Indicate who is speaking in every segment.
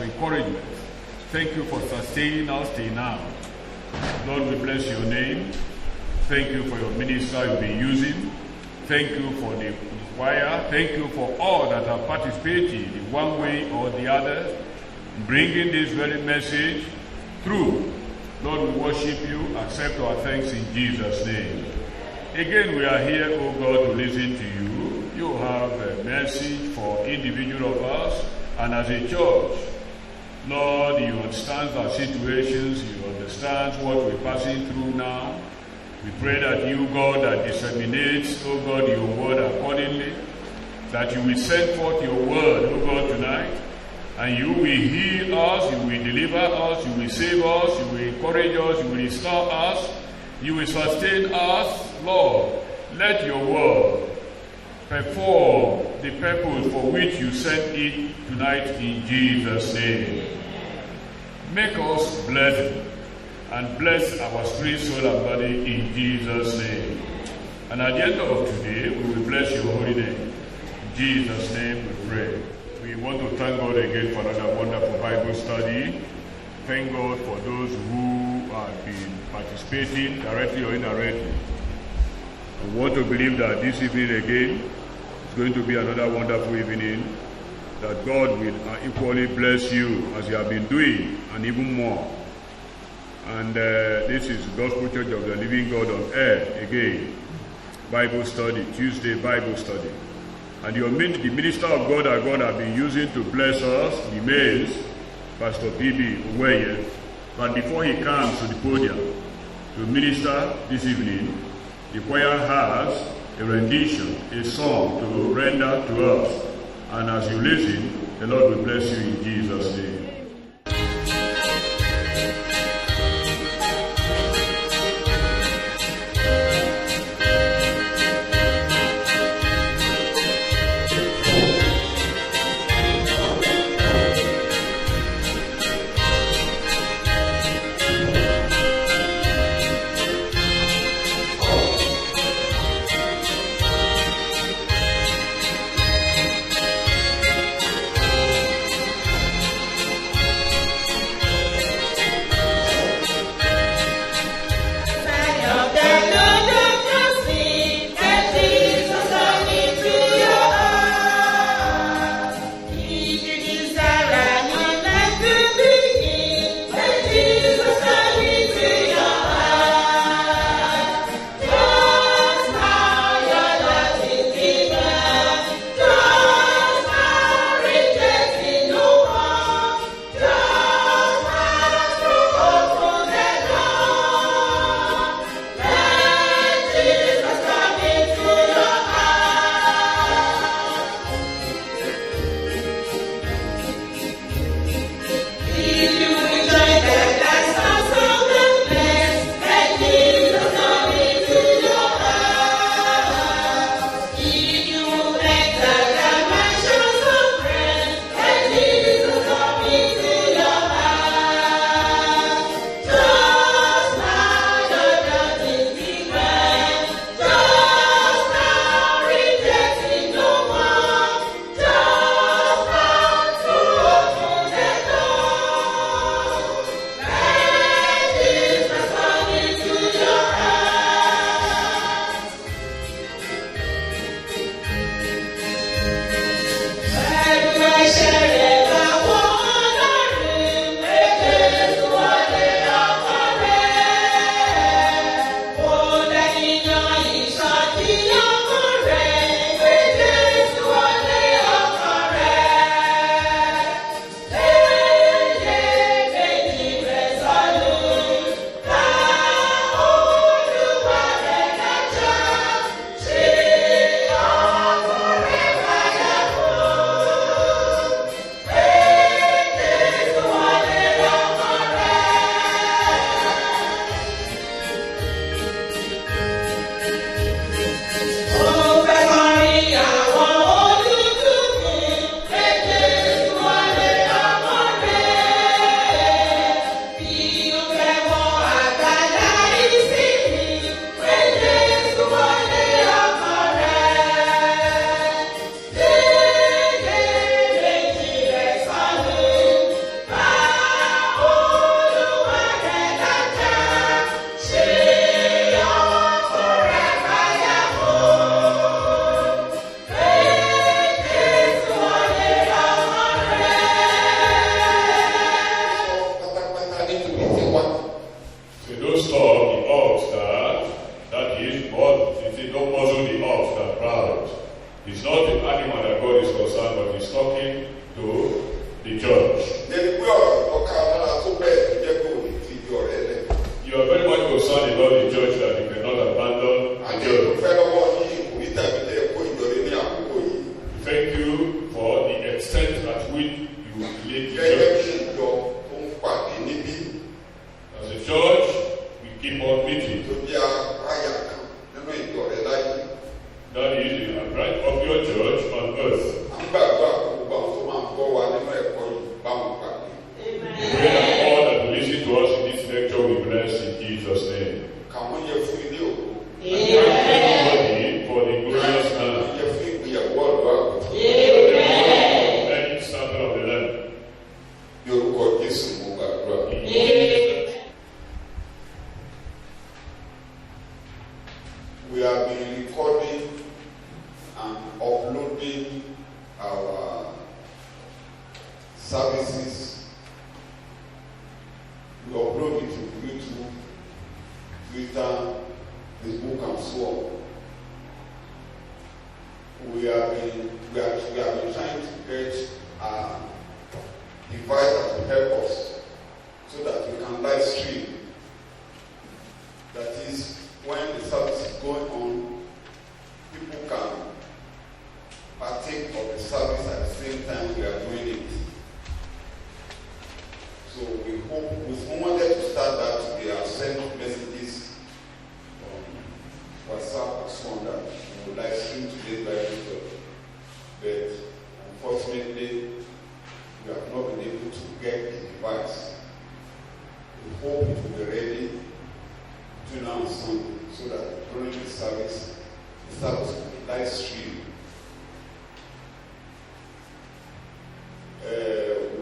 Speaker 1: for encouragement. Thank you for sustaining us till now. Lord, we bless your name. Thank you for your minister you've been using. Thank you for the choir. Thank you for all that have participated in one way or the other, bringing this very message through. Lord, we worship you. Accept our thanks in Jesus' name. Again, we are here, oh God, to listen to you. You have a message for individual of us and as a church. Lord, you understand our situations. You understand what we're passing through now. We pray that you, God, that disseminates, oh God, your word accordingly, that you will send forth your word, oh God, tonight, and you will heal us, you will deliver us, you will save us, you will encourage us, you will restore us, you will sustain us. Lord, let your word perform the purpose for which you sent it tonight in Jesus' name. Make us blessed and bless our spirit, soul, and body in Jesus' name. And at the end of today, we will bless your holy name. In Jesus' name we pray. We want to thank God again for another wonderful Bible study. Thank God for those who have been participating directly or indirectly. We want to believe that this evening again is going to be another wonderful evening, that God will equally bless you as you have been doing, and even more. And this is Gospel Church of the Living God on Earth again. Bible study, Tuesday Bible study. And the minister of God that God has been using to bless us remains Pastor P.B. Uweye. But before he comes to the podium to minister this evening, the choir has a rendition, a song to render to us. And as you listen, the Lord will bless you in Jesus' name. don't muzzle the ox that proud. It's not the animal that God is concerned, but he's talking to the church. You are very much concerned about the church that you cannot abandon the church. Thank you for the extent at which you lead the church. As a church, we keep on meeting. That is the right of your church on earth. Pray that all that listen to us in this lecture will bless in Jesus' name. Everybody for the glorious man. Any servant of the Lamb.
Speaker 2: We have been recording and uploading our services. We upload it to YouTube, Twitter, Facebook, and so on. We have been trying to get a device that will help us so that we can live stream. That is, when the service is going on, people can partake of the service at the same time we are doing it. So we wanted to start that today. I've sent messages on WhatsApp and so on that we would live stream today's Bible study. But unfortunately, we have not been able to get the device. We hope it will be ready between now and Sunday, so that during the service will be live stream.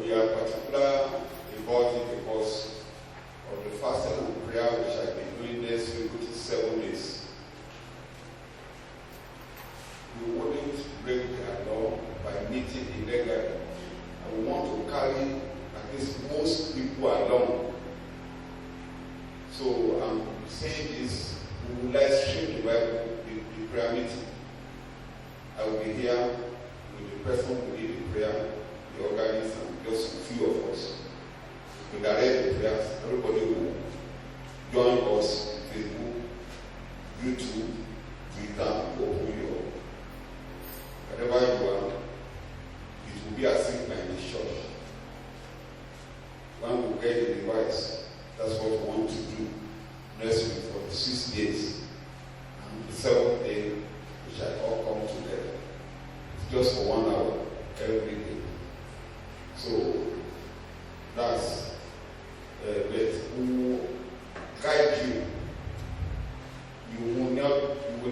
Speaker 2: We are particular about it because of the fasting and prayer which I've been doing next week, which is 7 days. We wouldn't break the law by meeting illegally. And we want to carry at least most people along. So I'm saying this, we will live stream the Bible, the prayer meeting. I will be here with the person who lead the prayer, the organist, and just a few of us. We direct the prayers. Everybody will join us on Facebook, YouTube, Twitter, open your wherever you are. It will be as if by the church. When we get the device, that's what we want to do next week for the 6 days. And the 7th day, we shall all come together. It's just for 1 hour every day. So that's that who guide you. You will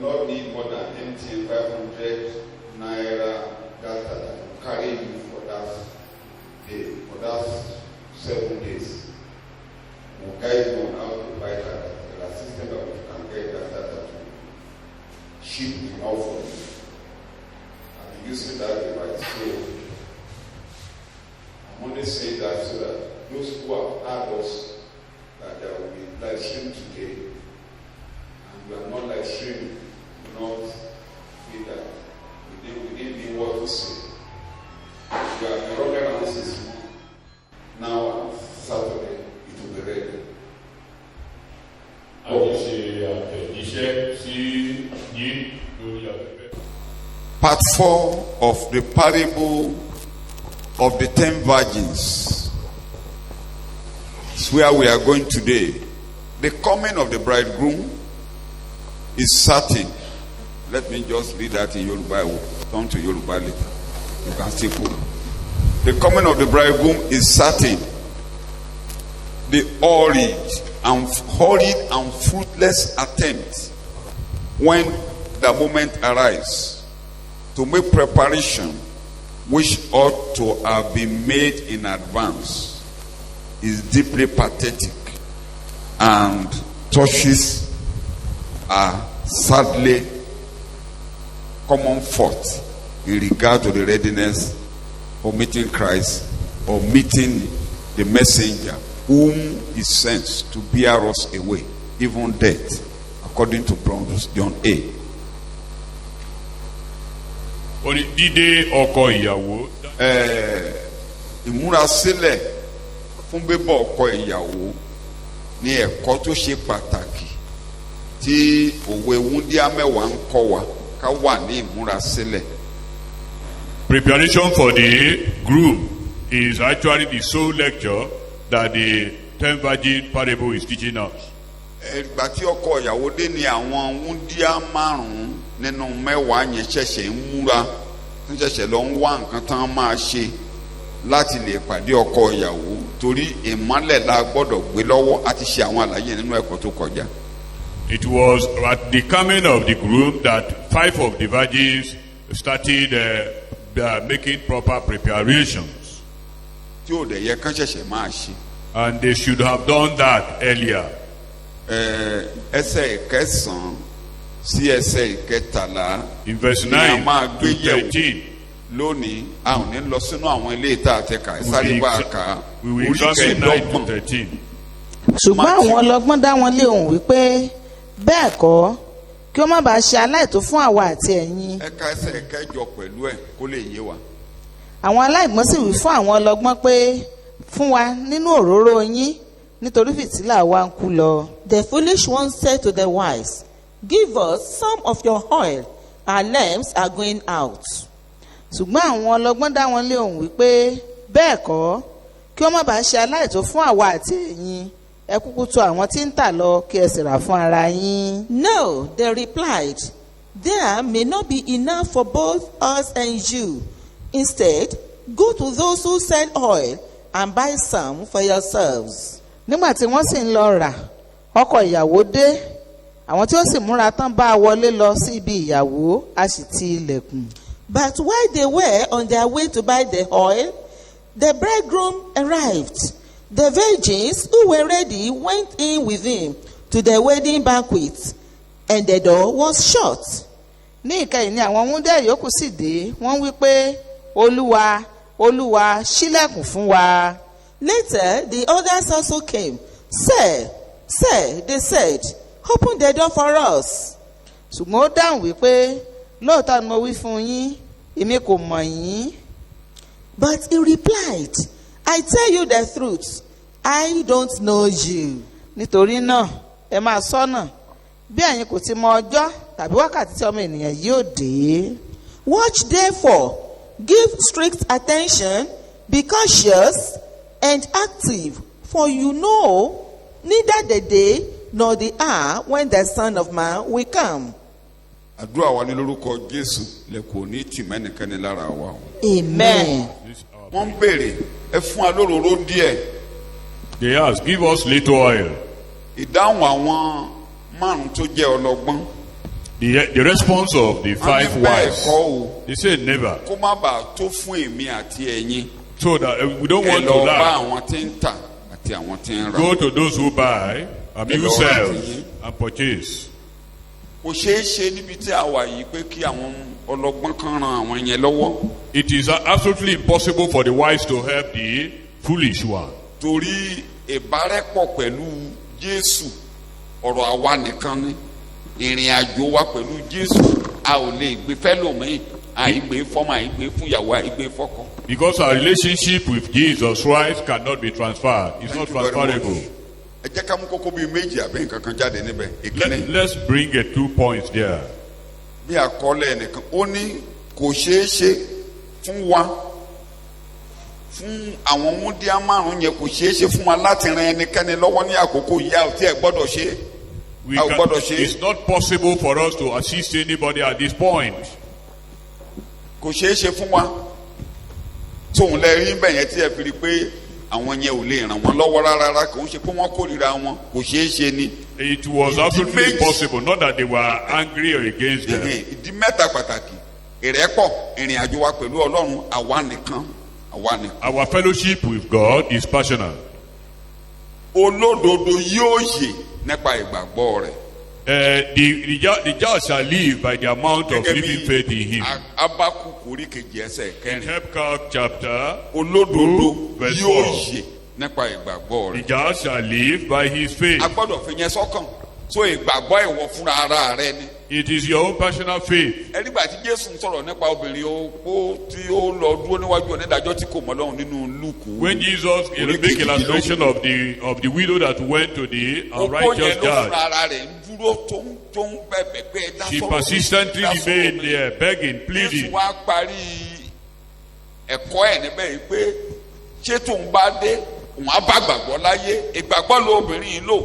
Speaker 2: not need more than MTN 500 naira data that will carry you for that day, for that 7 days. We'll guide you on how to buy data. There are systems that we can get that data to ship enough for you. And using that device. So I'm only saying that so that those who have heard us that there will be live stream today, and we are not live streaming, not feel that we didn't mean what to say. We are the wrong analysis. Now on Saturday, it will be ready. Part 4 of the parable of the 10 virgins. It's where we are going today. The coming of the bridegroom is certain. Let me just read that in Yoruba. I will turn to Yoruba later. You can still quote. The coming of the bridegroom is certain. The hurried and fruitless attempt when the moment arrives to make preparation which ought to have been made in advance is deeply pathetic, and churches are sadly common fault in regard to the readiness of meeting Christ or meeting the messenger whom is sent to bear us away, even death according to Proverbs John 8.
Speaker 1: ó ní dídé ọkọ ìyàwó.
Speaker 2: Ìmúrasílẹ̀ fún bíbọ̀ ọkọ ìyàwó ní ẹ̀kọ́ tó ṣe pàtàkì tí òwe wúndíá mẹ́wàá ń kọ́ wa ká wà ní ìmúrasílẹ̀.
Speaker 1: Preparation for the groom is actually the sole lecture that the 10 virgin parable is teaching us.
Speaker 2: Ìgbà tí ọkọ ìyàwó dé ni àwọn wúndíá márùn-ún nínú mẹ́wàá yẹn ṣẹ̀ṣẹ̀ ń múra tó ṣẹ̀ṣẹ̀ lọ ń wá nǹkan tán máa ṣe láti lè pàdé ọkọ ìyàwó torí ìmọ́lẹ̀ la gbọ́dọ̀ gbé lọ́wọ́ àti ṣe àwọn àlàyé nínú ẹ̀kọ́ tó kọjá.
Speaker 1: It was at the coming of the groom that 5 of the virgins started making proper preparations.
Speaker 2: Tí ò dẹ̀ yẹ kán ṣẹ̀ṣẹ̀ máa ṣe.
Speaker 1: And they should have done that earlier.
Speaker 2: Ẹsẹ̀ ìkẹsàn-án sí ẹsẹ̀ ìkẹtàlá.
Speaker 1: In verse 9 to 13.
Speaker 2: Lónìí a ò ní lọ sínú àwọn ilé ìta àtẹkà sáré bá a kà á.
Speaker 1: We will examine 9 to 13.
Speaker 3: Ṣùgbọ́n àwọn ọlọ́gbọ́n dá wọn lé òun wípé bẹ́ẹ̀ kọ́ kí ó má bàa ṣe aláìtó fún àwa àti ẹ̀yin.
Speaker 2: Ẹ̀ka ẹsẹ̀ ìkẹjọ pẹ̀lú ẹ̀ kó lè yé wa.
Speaker 3: Àwọn aláìgbọ́n sì wí fún àwọn ọlọ́gbọ́n pé fún wa nínú òróró yín nítorí fìtílà wa ń kú lọ.
Speaker 4: The foolish ones said to the wise, "Give us some of your oil, our lamps are going out."
Speaker 3: Ṣùgbọ́n àwọn ọlọ́gbọ́n dá wọn lé òun wípé bẹ́ẹ̀ kọ́ kí ó má bàa ṣe aláìtó fún àwa àti ẹ̀yin ẹ kúkú tọ̀ àwọn tí ń tà lọ kí ẹ sì rà fún ara yín.
Speaker 4: No, they replied, "There may not be enough for both us and you. Instead, go to those who sell oil and buy some for yourselves."
Speaker 3: Nígbà tí wọ́n sì ń lọ rà ọkọ ìyàwó dé àwọn tí ó sì múra tán bá a wọlé lọ sí ibi ìyàwó a sì ti ilẹ̀kùn.
Speaker 4: But while they were on their way to buy the oil, the bridegroom arrived. The virgins who were ready went in with him to the wedding banquet, and the door was shut.
Speaker 3: Ní ìkẹyìn ni àwọn wúndé yòókù sì dé wọ́n wí pé Olúwa Olúwa ṣílẹ̀kùn fún wa.
Speaker 4: Later the others also came. Sir, sir, they said, "Open the door for us."
Speaker 3: Ṣùgbọ́n ó dáhùn wípé lóòótọ́ ni mo wí fún yín èmi kò mọ̀ yín.
Speaker 4: But he replied, "I tell you the truth, I don't know you."
Speaker 3: Nítorí náà ẹ máa ṣọ́nà bí ẹ̀yin kò ti mọ ọjọ́ tàbí wákàtí tí ọmọ ènìyàn yóò dé.
Speaker 4: Watch therefore, give strict attention, be cautious and active, for you know neither the day nor the hour when the Son of Man will come.
Speaker 2: Àdúrà wa ní lórúkọ Jésù lè kò ní tì mẹ́nìkanì lára wa.
Speaker 4: Amen.
Speaker 2: Wọ́n ń béèrè ẹ fún wa lóróró díẹ̀.
Speaker 1: They asked, "Give us little oil."
Speaker 2: Ìdáhùn àwọn márùn tó jẹ́ ọlọ́gbọ́n.
Speaker 1: The response of the 5 wise, they said never.
Speaker 2: Kó má bàa tó fún èmi àti ẹ̀yin.
Speaker 1: So that we don't want to
Speaker 2: Ẹ lọ bá
Speaker 1: laugh.
Speaker 2: àwọn tí ń tà àti àwọn tí ń rà.
Speaker 1: Go to those who buy, and you
Speaker 2: Hello.
Speaker 1: sell and purchase.
Speaker 2: Kò ṣeé ṣe níbi tí a wà yìí pé kí àwọn ọlọ́gbọ́n kan ran àwọn yẹn lọ́wọ́.
Speaker 1: It is absolutely impossible for the wise to help the foolish one.
Speaker 2: Torí ìbárẹ́pọ̀ pẹ̀lú Jésù ọ̀rọ̀ àwa nìkan ni ìrìn àjò wa pẹ̀lú Jésù a ò lè gbé fẹ́lòmíì àìgbé fọ́mọ àìgbé fúnyàwó àìgbé fọ́kọ.
Speaker 1: Because our relationship with Jesus Christ cannot be transferred. It's not transferable.
Speaker 2: Ẹ jẹ́ ká mú kókó bíi méjì àbí nǹkan kan jáde níbẹ̀. Ìkíní
Speaker 1: Let's bring 2 points there.
Speaker 2: bí àkọọ́lẹ̀ nìkan ó ní kò ṣeé ṣe fún wa fún àwọn wúndíá márùn yẹn kò ṣeé ṣe fún wa láti ran ẹnikẹ́ni lọ́wọ́ ní àkókò yìí a ò tí ẹ gbọ́dọ̀ ṣe.
Speaker 1: It's not possible for us to assist anybody at this point.
Speaker 2: Kò ṣeé ṣe fún wa tóun lẹ rí bẹ́ẹ̀ yẹn tí ẹ fi rí pé àwọn yẹn ò lè ràn wọ́n lọ́wọ́ rárá kò ń ṣe pé wọ́n kórìíra wọn kò ṣeé ṣe ni.
Speaker 1: It was absolutely impossible, not that they were angry or against them.
Speaker 2: Ìdí mẹ́ta pàtàkì ìrẹ́pọ̀ ìrìn àjò wa pẹ̀lú Ọlọ́run àwa nìkan.
Speaker 1: Our fellowship with God is personal.
Speaker 2: Olódodo yóò yè nípa ìgbàgbọ́ rẹ̀.
Speaker 1: The just shall live by the amount of living faith in him.
Speaker 2: Ábákúkù orí kejì ẹsẹ̀ kẹrin.
Speaker 1: Habakkuk chapter
Speaker 2: Olódodo
Speaker 1: 2 verse
Speaker 2: yóò
Speaker 1: 4.
Speaker 2: yè nípa ìgbàgbọ́
Speaker 1: The
Speaker 2: rẹ̀.
Speaker 1: just shall live by his faith.
Speaker 2: A gbọ́dọ̀ fi yẹn sọ́kàn. so ìgbàgbọ́ ìwọ fúnra ara rẹ ni.
Speaker 1: It is your own personal faith.
Speaker 2: ẹnìgbà tí Jésù ń sọ̀rọ̀ nípa obìnrin opó tí ó lọ dúró níwájú onídàájọ́ tí kò mọ Ọlọ́run nínú Lúùkù.
Speaker 1: When Jesus make illustration of the widow that went to the unrighteous
Speaker 2: opó yẹn ló
Speaker 1: judge,
Speaker 2: fúnra ara rẹ̀ ń dúró tó ń bẹ̀bẹ̀ pé ẹ dá
Speaker 1: she
Speaker 2: sọ̀rọ̀
Speaker 1: persistently
Speaker 2: dá
Speaker 1: remained
Speaker 2: sọ̀rọ̀
Speaker 1: there, begging,
Speaker 2: Jésù
Speaker 1: pleading.
Speaker 2: wá parí ẹ̀kọ́ ẹ̀ níbẹ̀ yìí pé ṣé tóun bá dé òun á bá gbàgbọ́ láyé ìgbàgbọ́ lo obìnrin yìí lò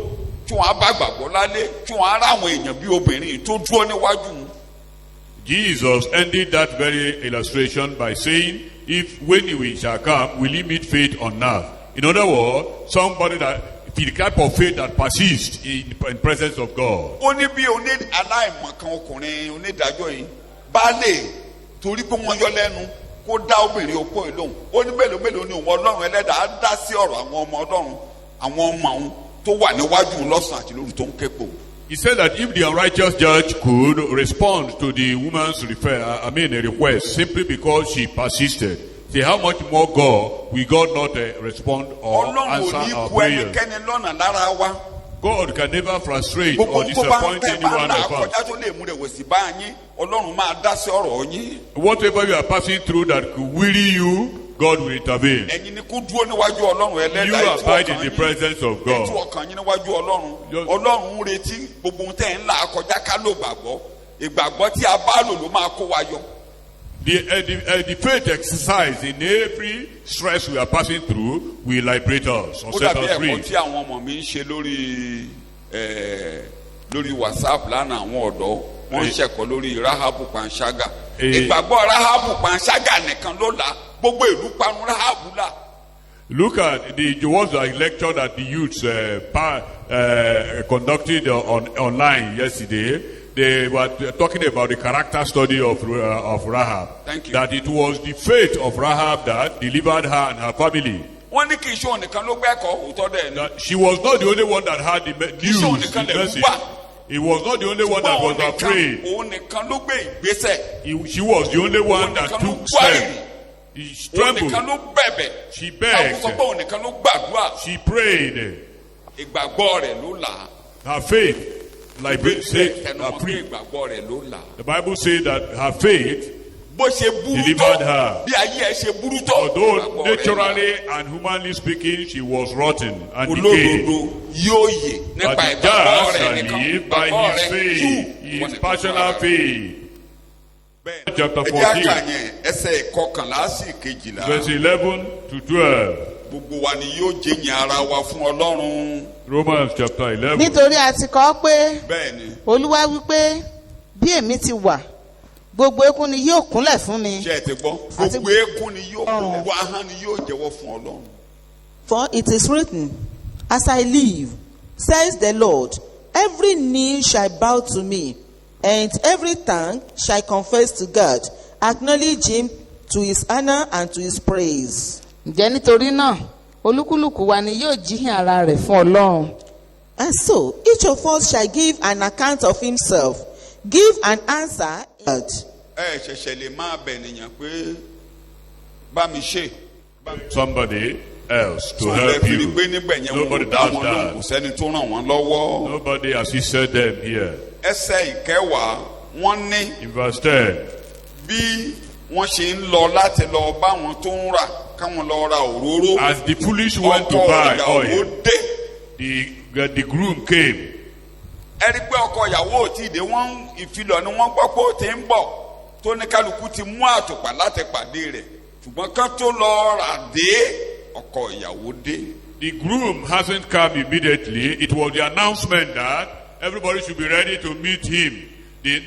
Speaker 2: tí wọ́n á bá gbàgbọ́ lálé tí wọ́n á rá àwọn èèyàn bí obìnrin yìí tó dúró níwájú.
Speaker 1: Jesus ended that very illustration by saying, if when he shall come, will he meet faith on earth? In other words, somebody that the type of faith that persists in presence of God.
Speaker 2: ó ní bí aláìmọ̀kan ọkùnrin onídàájọ́ yìí bá lè torí pé wọ́n yọ lẹ́nu kó dá obìnrin opó yìí lóhùn ó ní mélòó ni òun Ọlọ́run ẹlẹ́dàá á dá sí ọ̀rọ̀ àwọn ọmọ Ọlọ́run àwọn ọmọ òun tó wà níwájú lọ́sàn àti lóru tó ń képo.
Speaker 1: He said that if the unrighteous judge could respond to the woman's request simply because she persisted, say how much more God will God not respond or answer our prayers? God can never frustrate or disappoint any one of us. Whatever you are passing through that could weary you, God will intervene. You abide in the presence of God. The faith exercise in every stress we are passing through will liberate us or set us free.
Speaker 2: Lórí WhatsApp lánàá àwọn ọ̀dọ́ wọ́n ṣẹ̀kọ́ lórí Rahabu Panṣágà. Ìgbàgbọ́ Rahabu Panṣágà nìkan ló là gbogbo ìlú parun Rahabu là.
Speaker 1: Look at the was a lecture that the youths conducted online yesterday. They were talking about the character study of Rahab.
Speaker 2: Thank you.
Speaker 1: That it was the faith of Rahab that delivered her and her family.
Speaker 2: Wọ́n ní kì í ṣe òun nìkan ló gbẹ́kọ̀ọ́ òótọ́ dẹ̀ ni.
Speaker 1: That she was not the only one that had the news, the message. He was not the only one that was afraid.
Speaker 2: Òun nìkan ló gbé ìgbésẹ̀.
Speaker 1: She was the only one that took steps. She trembled.
Speaker 2: Òun nìkan ló bẹ̀bẹ̀.
Speaker 1: She begged.
Speaker 2: Àwọn sọ pé òun nìkan ló gbàdúrà.
Speaker 1: She prayed.
Speaker 2: Ìgbàgbọ́ rẹ̀ ló là.
Speaker 1: Her faith. Like said, the Bible says that her faith delivered her. Although naturally and humanly speaking, she was rotten and decayed. But the just shall live by his faith, his personal faith. Chapter 14, verse 11 to 12. Romans chapter 11.
Speaker 3: Nítorí a ti kọ pé Olúwa wípé bí èmi ti wà gbogbo eékún ni yóò kúnlẹ̀ fún mi.
Speaker 2: Ṣé ẹ ti gbọ́? Gbogbo eékún ni yóò kúnlẹ̀, gbogbo ahọ́n ni yóò jẹ́wọ́ fún Ọlọ́run.
Speaker 4: For it is written, as I live, says the Lord, every knee shall bow to me, and every tongue shall confess to God, acknowledge him to his honor and to his praise.
Speaker 3: Ǹjẹ́ nítorí náà olúkúlùkù wa ni yóò jíhìn ara rẹ̀ fún Ọlọ́run.
Speaker 4: And so each of us shall give an account of himself, give an answer.
Speaker 2: Ṣẹ̀ṣẹ̀ lè máa bẹ̀ nìyàn pé bá mi ṣe.
Speaker 1: Somebody else to help you. Nobody does that. Nobody assisted them here.
Speaker 2: Ẹsẹ̀ ìkẹwàá wọ́n ní.
Speaker 1: In verse 10.
Speaker 2: Bí wọ́n ṣe ń lọ láti lọ bá wọn tó ń rà káwọn lọ ra òróró.
Speaker 1: As the foolish went to buy oil, the groom came.
Speaker 2: Ẹ rí pé ọkọ ìyàwó ò tí ì dé, wọ́n ìfilọ̀ ni wọ́n gbọ́ pé ó ti ń bọ̀ tó ní kálukú ti mú àtùpà láti pàdé rẹ̀ ṣùgbọ́n kán tó lọ rà dé ọkọ ìyàwó dé.
Speaker 1: The groom hasn't come immediately. It was the announcement that everybody should be ready to meet him.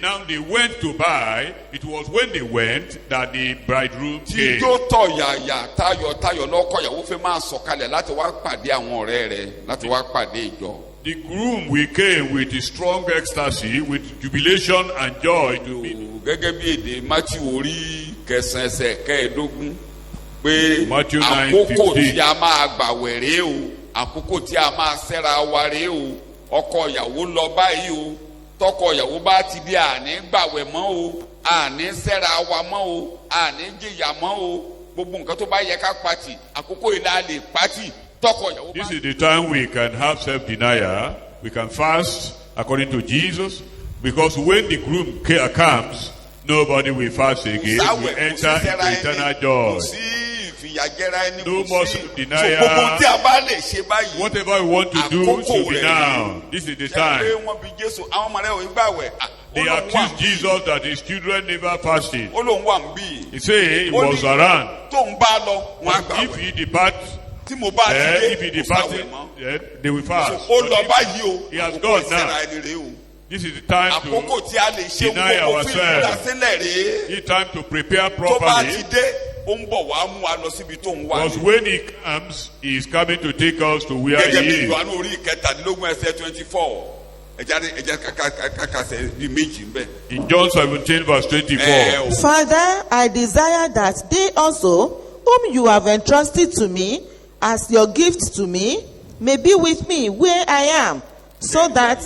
Speaker 1: Now they went to buy. It was when they went that the bridegroom came.
Speaker 2: Tíjó tọ̀yàyà tayọ̀tayọ̀ lọ́kọ ìyàwó fẹ́ máa sọ̀kalẹ̀ láti wá pàdé àwọn ọ̀rẹ́ rẹ̀ láti wá pàdé ìjọ.
Speaker 1: The groom we came with a strong ecstasy, with jubilation and joy to meet.
Speaker 2: Gẹ́gẹ́ bí èdè Matthew orí kẹsàn-án ẹsẹ̀ kẹẹ̀ẹ́dógún pé
Speaker 1: Matthew 9:15.
Speaker 2: àkókò tí a máa gbàwẹ̀ rèé o, àkókò tí a máa ṣẹ́ra wa rèé o, ọkọ ìyàwó lọ báyìí o, tọkọ ìyàwó bá ti di àní gbàwẹ̀ mọ́ o, àní ṣẹ́ra wa mọ́ o, àní jìyà mọ́ o, gbogbo nǹkan tó bá yẹ ká pàtì àkókò ìlà lè pàtì.
Speaker 1: This is the time we can have self-denial, we can fast, according to Jesus, because when the groom comes, nobody will fast again. We enter into eternal joy. No more denial. Whatever we want to do should be now. This is the time. They accused Jesus that his children never fasted. He said he was around. If he departs, they will fast. He has gone now. This is the time to deny ourselves. It's time to prepare properly. Because when he comes, he is coming to take us to where he is. In John 17 verse 24.
Speaker 4: Father, I desire that they also, whom you have entrusted to me as your gift to me, may be with me where I am, so that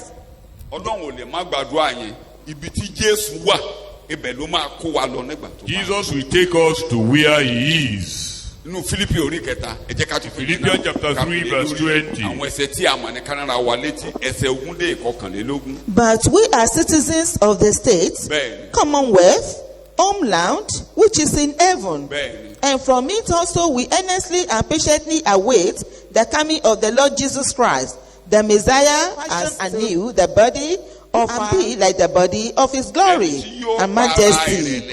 Speaker 1: Jesus will take us to where he is. Philippians chapter 3 verse 20.
Speaker 4: But we are citizens of the state, commonwealth, homeland, which is in heaven. And from it also we earnestly and patiently await the coming of the Lord Jesus Christ, the Messiah, as anew the body of and be like the body of his glory and majesty.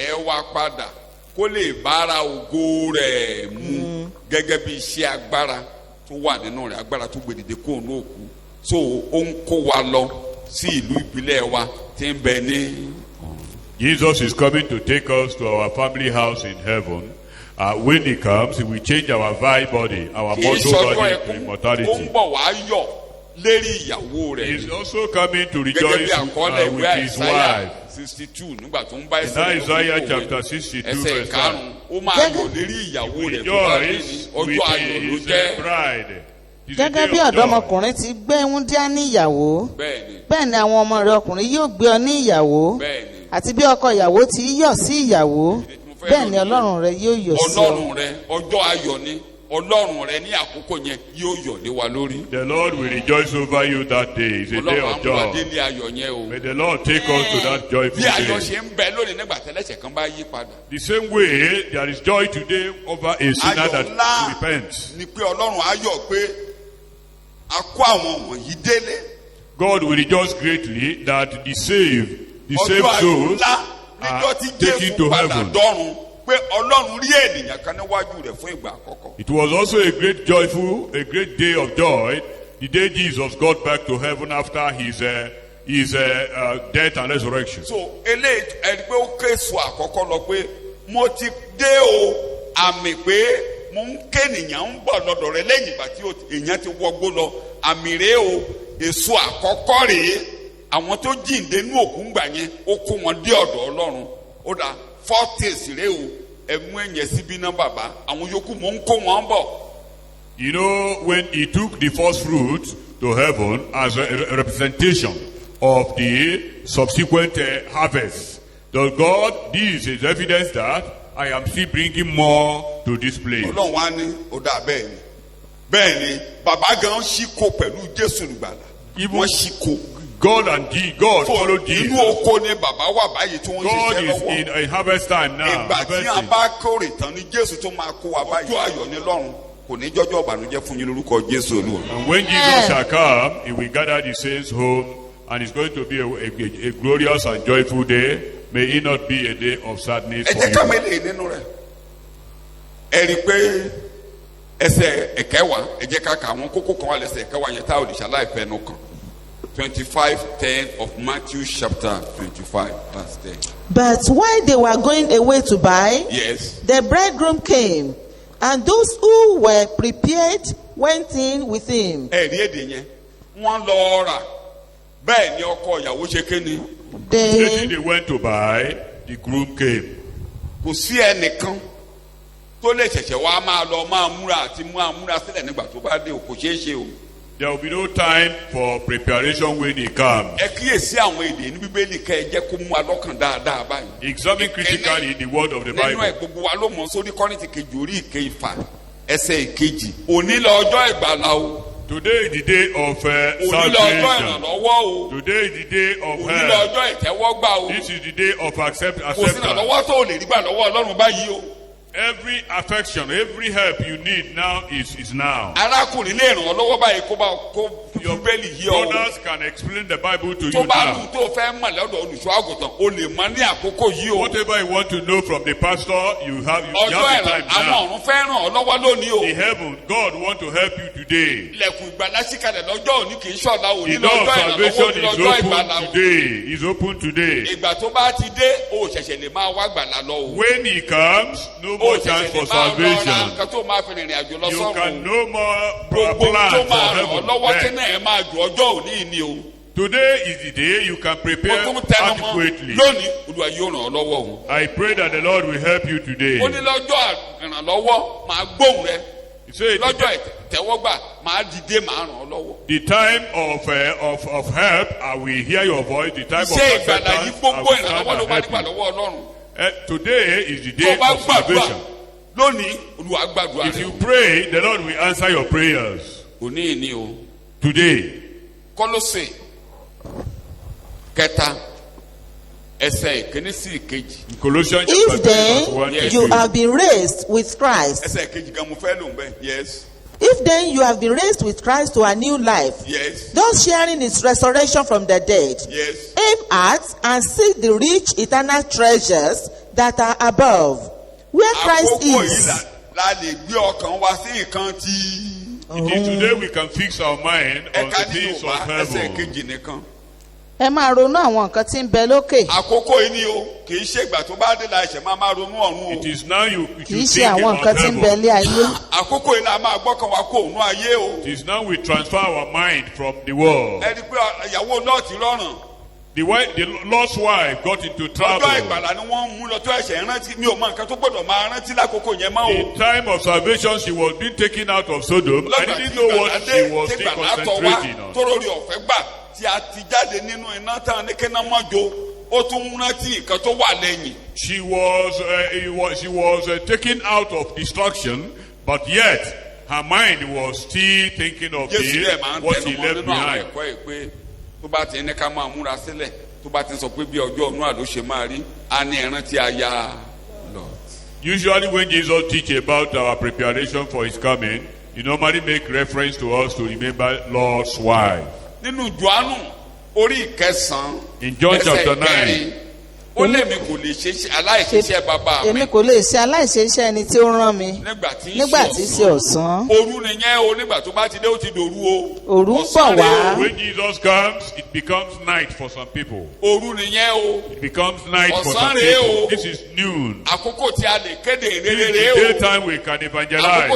Speaker 2: Kó lè bára ògo rẹ̀ mu gẹ́gẹ́ bí iṣẹ́ agbára tó wà nínú rẹ̀, agbára tó gbèdìde kó ní òkú. So ó ń kó wa lọ sí ìlú ìbílẹ̀ wa tí ń bẹ ní.
Speaker 1: Jesus is coming to take us to our family house in heaven. When he comes, he will change our vile body, our mortal body to immortality.
Speaker 2: Ó ń bọ̀ wá yọ̀ lérí ìyàwó rẹ̀.
Speaker 1: He is also coming to rejoice with his wife.
Speaker 2: 62 nígbà tó ń bá
Speaker 1: ẹsẹ̀ Isaiah chapter 62 verse 1.
Speaker 2: Ó máa yọ̀ lérí ìyàwó rẹ̀ tó bá dé ní ọjọ́ ayọ̀ ló jẹ́.
Speaker 3: Gẹ́gẹ́ bí ọ̀dọ́mọkùnrin ti gbé wúńdíá ní ìyàwó, bẹ́ẹ̀ ni àwọn ọmọ rẹ̀ ọkùnrin yóò gbé ọ ní ìyàwó, àti bí ọkọ ìyàwó ti yọ̀ sí ìyàwó, bẹ́ẹ̀ ni Ọlọ́run rẹ̀ yóò yọ̀ sí ọ.
Speaker 2: Ọlọ́run rẹ̀ ọjọ́ ayọ̀ ni. Ọlọ́run rẹ ní àkókò yẹn yóò yọ̀ lé wa lórí.
Speaker 1: The Lord will rejoice over you that day. It's a day of joy.
Speaker 2: Ọlọ́run àmúwadé ní ayọ̀ yẹn o.
Speaker 1: May the Lord take us to that joyful
Speaker 2: day. Bí ayọ̀ ṣe ń bẹ lónìí nígbà tẹ́lẹ̀ṣẹ̀ kan bá yí padà.
Speaker 1: The same way there is joy today over a sinner that repents.
Speaker 2: Ni pé Ọlọ́run á yọ̀ pé a kó àwọn wọ̀nyí délé.
Speaker 1: God will rejoice greatly that the saved souls are taken to heaven. It was also a great great day of joy, the day Jesus got back to heaven after his death and resurrection.
Speaker 2: So, mo ti dé o, àmì pé mo ń kéèyàn ń bọ̀ lọ́dọ̀ rẹ lẹ́yìn ìgbà tí èèyàn ti wọgbó lọ. Àmì rèé o, èso àkọ́kọ́ rèé. Àwọn tó jíǹde nínú òkú ńgbà yẹn, ó kó wọn dé ọ̀dọ̀ Ọlọ́run. Ó dà 40 rèé o.
Speaker 1: You know, when he took the first fruit to heaven as a representation of the subsequent harvest, the God, this is evidence that I am still bringing more to this place. Even God and God follow Jesus. God is in a harvest time now. And when Jesus shall come, he will gather the saints home, and it's going to be a glorious and joyful day. May it not be a day of sadness for you.
Speaker 2: 25:10 of Matthew chapter 25 verse 10.
Speaker 4: But while they were going away to buy,
Speaker 2: yes,
Speaker 4: the bridegroom came, and those who were prepared went in with him.
Speaker 1: They went to buy, the groom came. There will be no time for preparation when he comes. Examine critically the word of the Bible. Today is the day of salvation. Today is the day of help. This is the day of acceptance. Every affection, every help you need now is now. Your brothers can explain the Bible to you now. Whatever you want to know from the pastor, you have the time now. The heaven, God want to help you today. The door of salvation is open today. Is open today. When he comes, no more chance for salvation. You can no more plan for heaven. Today is the day you can prepare adequately. I pray that the Lord will help you today. He said, the time of help, I will hear your voice. The time of acceptance, I will stand and help you. Today is the day of salvation. If you pray, the Lord will answer your prayers. Today.
Speaker 5: Colossians
Speaker 4: if then you have been raised with Christ.
Speaker 5: Yes.
Speaker 4: If then you have been raised with Christ to a new life,
Speaker 5: yes,
Speaker 4: thus sharing his resurrection from the dead,
Speaker 5: yes,
Speaker 4: aim at and seek the rich eternal treasures that are above, where Christ is.
Speaker 1: It is today we can fix our mind on the things of heaven.
Speaker 3: Ẹ máa ronú àwọn nǹkan tí ń bẹ lókè.
Speaker 1: It is now you
Speaker 3: kì í ṣe àwọn nǹkan tí ń bẹ lé ayé.
Speaker 1: It is now we transfer our mind from the world. The Lord's wife got into trouble. The time of salvation, she was being taken out of Sodom. I didn't know what she was still concentrating on. She was taken out of destruction, but yet her mind was still thinking of what she left behind. Usually when Jesus teaches about our preparation for his coming, he normally make reference to us to remember Lord's wife. In John chapter 9,
Speaker 3: Èmi kò lè ṣe aláìṣeṣẹ́ ẹni tí ó rán mi nígbà tí ṣe ọ̀sán. Òru ń bọ̀ wá.
Speaker 1: When Jesus comes, it becomes night for some people. It becomes night for some people. This is noon. This is the daytime we can evangelize.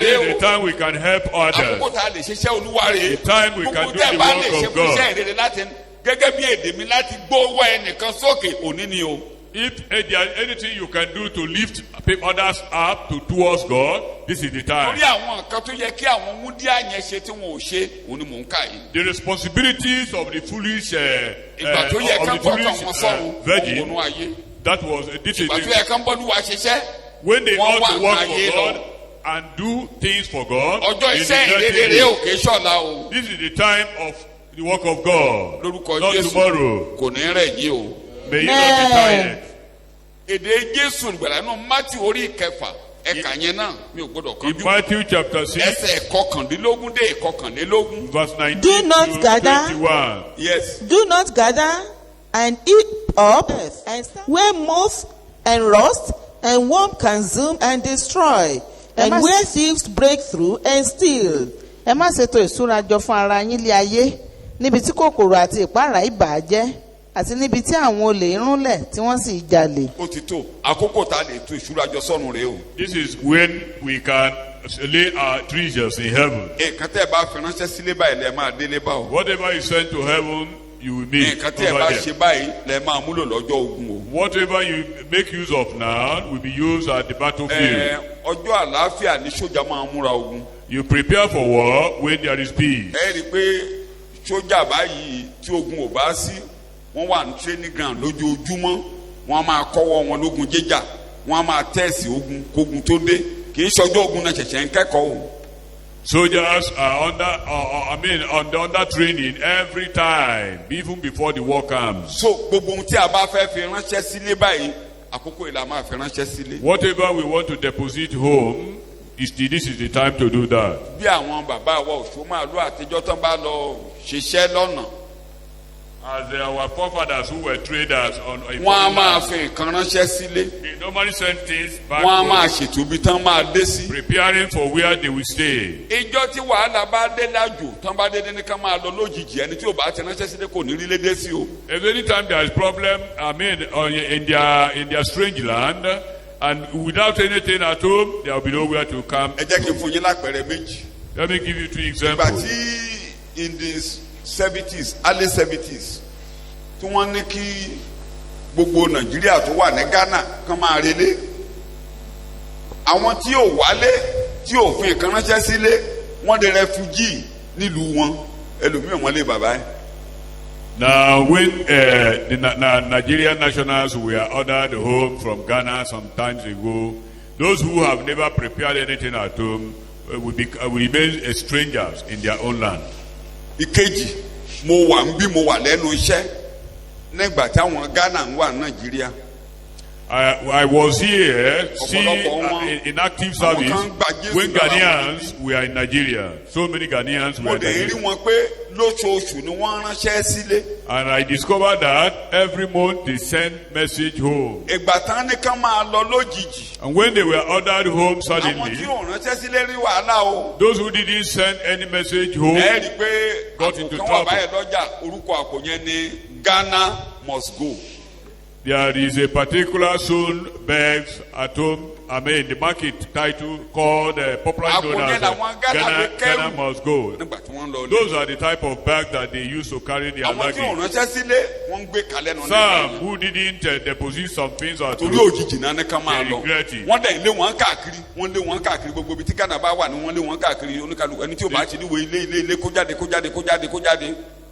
Speaker 1: This is the time we can help others. The time we can do the work of God. If there is anything you can do to lift others up towards God, this is the time. The responsibilities of the foolish virgin, that was this is when they ought to work for God and do things for God. This is the time of the work of God, not tomorrow. May you not be tired. In Matthew chapter 6, verse 19
Speaker 4: do not
Speaker 1: to
Speaker 4: gather,
Speaker 1: 21.
Speaker 5: Yes.
Speaker 4: Do not gather and eat up where moth and rust and worm consume and destroy, and where thieves break through and steal.
Speaker 3: Ẹ má ṣètò ìṣúra jọ fún ara yín lé ayé, níbi tí kòkòrò àti ìpáàrà ibà jẹ́, àti níbi tí àwọn olè irúnlẹ̀ tí wọ́n sì jalè.
Speaker 1: This is when we can lay our treasures in heaven. Whatever you send to heaven, you will meet over there. Whatever you make use of now will be used at the battlefield. You prepare for war when there is peace.
Speaker 5: Wọ́n wà ní training ground lójoojúmọ́, wọ́n máa kọ́wọ́ wọn lógun jíjà, wọ́n máa tẹ̀sí ogun kógun tó dé, kì í ṣọjọ́ ogun náà ṣẹ̀ṣẹ̀ ń kẹ́kọ̀ọ́ o.
Speaker 1: Soldiers are under training every time, even before the war comes.
Speaker 5: So gbogbo ohun tí a bá fẹ́ fi ránṣẹ́ sílé báyìí àkókò ìlà máa fi ránṣẹ́ sílé.
Speaker 1: Whatever we want to deposit home, this is the time to do that.
Speaker 5: Bí àwọn bàbá wa Òṣùmàlú àtijọ́ tán bá lọ ṣiṣẹ́ lọ́nà.
Speaker 1: As our forefathers who were traders on a
Speaker 5: wọ́n á máa fi nǹkan ránṣẹ́ sílé.
Speaker 1: they normally send things back
Speaker 5: wọ́n á
Speaker 1: home,
Speaker 5: máa ṣètò ibi tán máa dé sí.
Speaker 1: preparing for where they will stay.
Speaker 5: ìjọ tí wàhálà bá dé lájò tán bá dédé ní ká máa lọ lójijì ẹni tí ò bá ti ránṣẹ́ sílé kò ní rí lédè sí o.
Speaker 1: If anytime there is problem, in their strange land, and without anything at home, there will be nowhere to come.
Speaker 5: ẹ jẹ́ kí n fún yín lápẹẹrẹ méjì.
Speaker 1: Let me give you 2
Speaker 5: ìgbà
Speaker 1: examples.
Speaker 5: tí in the 70s early 70s tí wọ́n ní kí gbogbo Nàìjíríà tó wà ní Ghana kán máa relé àwọn tí ò wálé tí ò fi nǹkan ránṣẹ́ sílé wọ́n di refugee nílùú wọn ẹlòmíràn wọ́n lé bàbá yẹn.
Speaker 1: Now, when the Nigerian nationals were ordered home from Ghana some times ago, those who have never prepared anything at home will remain strangers in their own land.
Speaker 5: ìkejì mo wà ń bí mo wà lẹ́nu iṣẹ́ nígbà táwọn Ghana ń wà Nàìjíríà.
Speaker 1: I was here in active service when Ghanaians were in Nigeria. So many Ghanaians were in Nigeria. And I discovered that every month they sent message home. And when they were ordered home suddenly, those who didn't send any message home got into trouble.
Speaker 5: Ghana must go.
Speaker 1: There is a particular soon bags at home, the market title called popularly known as Ghana Must Go. Those are the type of bags that they use to carry their luggage. Some who didn't deposit some things at home, they regret it.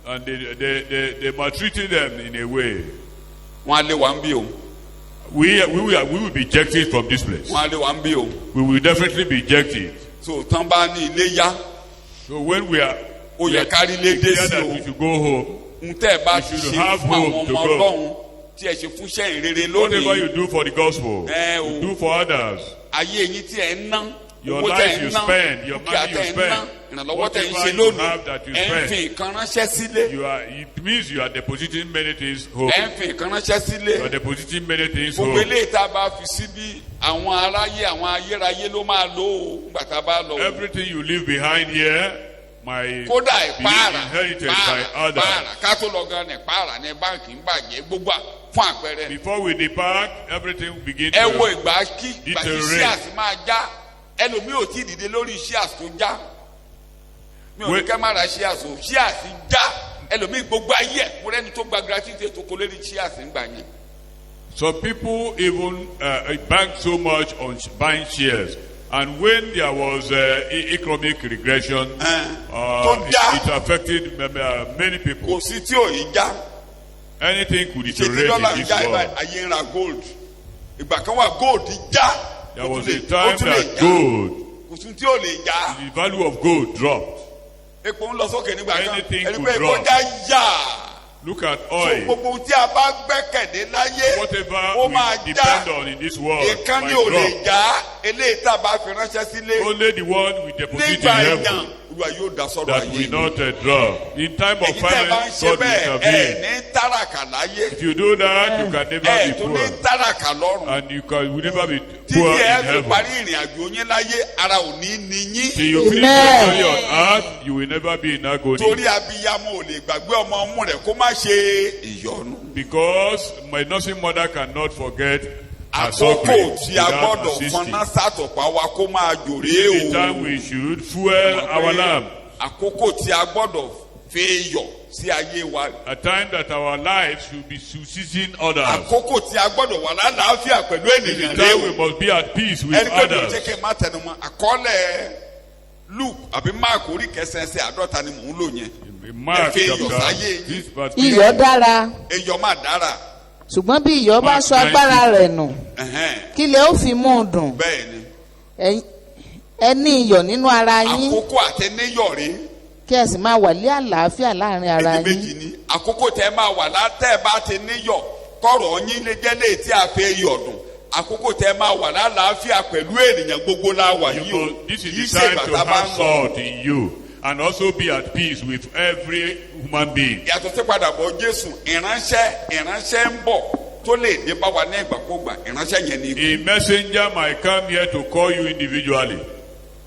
Speaker 1: And they maltreated them in a way. We will be ejected from this place. We will definitely be ejected.
Speaker 5: So
Speaker 1: when we are that we should go home, we should have home to go. Whatever you do for the gospel, you do for others. Your life you spend, your money you spend, whatever you have that you spend, it means you are depositing many things home. You are depositing many things home. Everything you leave behind here might be inherited by others. Before we depart, everything begins to deteriorate.
Speaker 5: ẹlòmíì ò tí ì dìde lórí shares tó já mi ò ní kẹ́ má ra shares o shares já ẹlòmíì gbogbo ayé mo rẹ́ni tó gba gratuity tó kó lórí shares ńgbà yẹn.
Speaker 1: Some people even bank so much on buying shares, and when there was economic regression, it affected many people.
Speaker 5: kò sí tí ò yí já.
Speaker 1: Anything could deteriorate in this world.
Speaker 5: ayé ń ra gold ìgbà kan wà gold já.
Speaker 1: There was a time that gold, the value of gold dropped. Anything could drop. Look at oil. Whatever we depend on in this world might drop. Only the one we deposit in heaven that will not drop. In time of famine, God will intervene. If you do that, you can never be poor. And you will never be poor in heaven. Till you finish your journey on earth, you will never be in agony. Because my nursing mother cannot forget her suffering without assisting. The time we should fuel our lamp. A time that our lives should be succeeding others. The time we must be at peace with others.
Speaker 5: Luke àbí Mark orí kẹsẹ̀ẹsẹ̀ àádọ́ta ni mò ń lò yẹn.
Speaker 1: Mark
Speaker 3: iyọ̀ dára.
Speaker 5: Iyọ̀ máa dára.
Speaker 3: Ṣùgbọ́n bí iyọ̀ bá sọ agbára rẹ̀ nù, kí lè ó fi mú un dùn.
Speaker 5: Bẹ́ẹ̀ni.
Speaker 3: ẹ ní iyọ̀ nínú ara yín.
Speaker 5: àkókò àtẹníyọ̀ rí.
Speaker 3: kí ẹ sì máa wà lé àlàáfíà láàrin ara yín.
Speaker 5: méjì ni àkókò tẹ máa wà látẹ̀ bá ti níyọ̀ kọ̀rọ̀ yín lè jẹ́ lè tí a fẹ́ yọ̀ dùn. àkókò tẹ máa wà lálàáfíà pẹ̀lú ènìyàn gbogbo la wà yìí o.
Speaker 1: This is the time to have salt in you and also be at peace with every human being.
Speaker 5: yàtọ̀ sí padà bọ̀ Jésù ìránṣẹ́ ń bọ̀ tó lè dé bá wa ní ìgbàkúgbà ìránṣẹ́ yẹn ni.
Speaker 1: A messenger might come here to call you individually.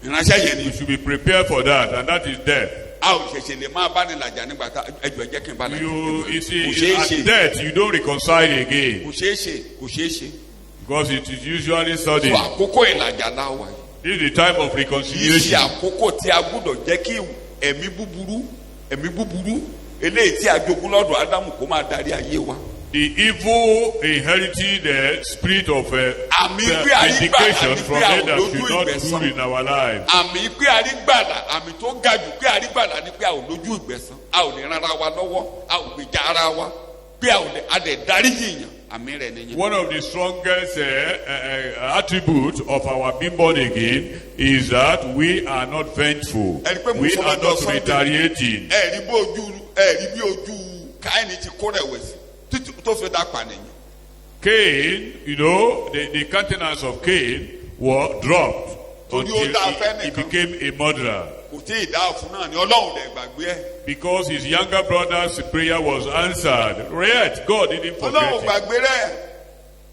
Speaker 5: ìránṣẹ́ yẹn ni.
Speaker 1: You should be prepared for that, and that is death.
Speaker 5: a ò ṣẹ̀ṣẹ̀ lè máa bá ní làjà nígbà tá ẹjọ́ ẹ̀jẹ̀ kí n bá làjà.
Speaker 1: You see, at death you don't reconcile again.
Speaker 5: kò ṣeé ṣe.
Speaker 1: Because it is usually sudden.
Speaker 5: so àkókò ìlàjà náà wà yìí.
Speaker 1: This is the time of
Speaker 5: kì í ṣe
Speaker 1: reconciliation.
Speaker 5: àkókò tí a gbọ́dọ̀ jẹ́ kí ẹ̀mí búburú eléyìí tí a jogún lọ́dọ̀ Ádámù kó máa darí ayé wa.
Speaker 1: The evil inherited the spirit of vindication from Adam should not rule in our lives.
Speaker 5: àmì pé àrígbàlà àmì tó ga jù pé àrígbàlà ni pé a ò lójú ìgbẹ̀san a ò lè ran ara wa lọ́wọ́ a ò gbèjà ara wa pé a lè darí yìnyín àmì rẹ̀ nìyẹn.
Speaker 1: One of the strongest attributes of our being born again is that we are not vengeful. We are not retaliating.
Speaker 5: ẹ̀rí bí ojú Káínì ti kó rẹ̀wẹ̀sì títí tó fi dá pànìyàn.
Speaker 1: Cain, the countenance of Cain was dropped until he became a murderer.
Speaker 5: kò tí ì dá fún náà ni Ọlọ́run lè gbàgbé ẹ̀.
Speaker 1: Because his younger brother's prayer was answered. Yet God didn't forget
Speaker 5: Ọlọ́run
Speaker 1: him.
Speaker 5: gbàgbé rẹ̀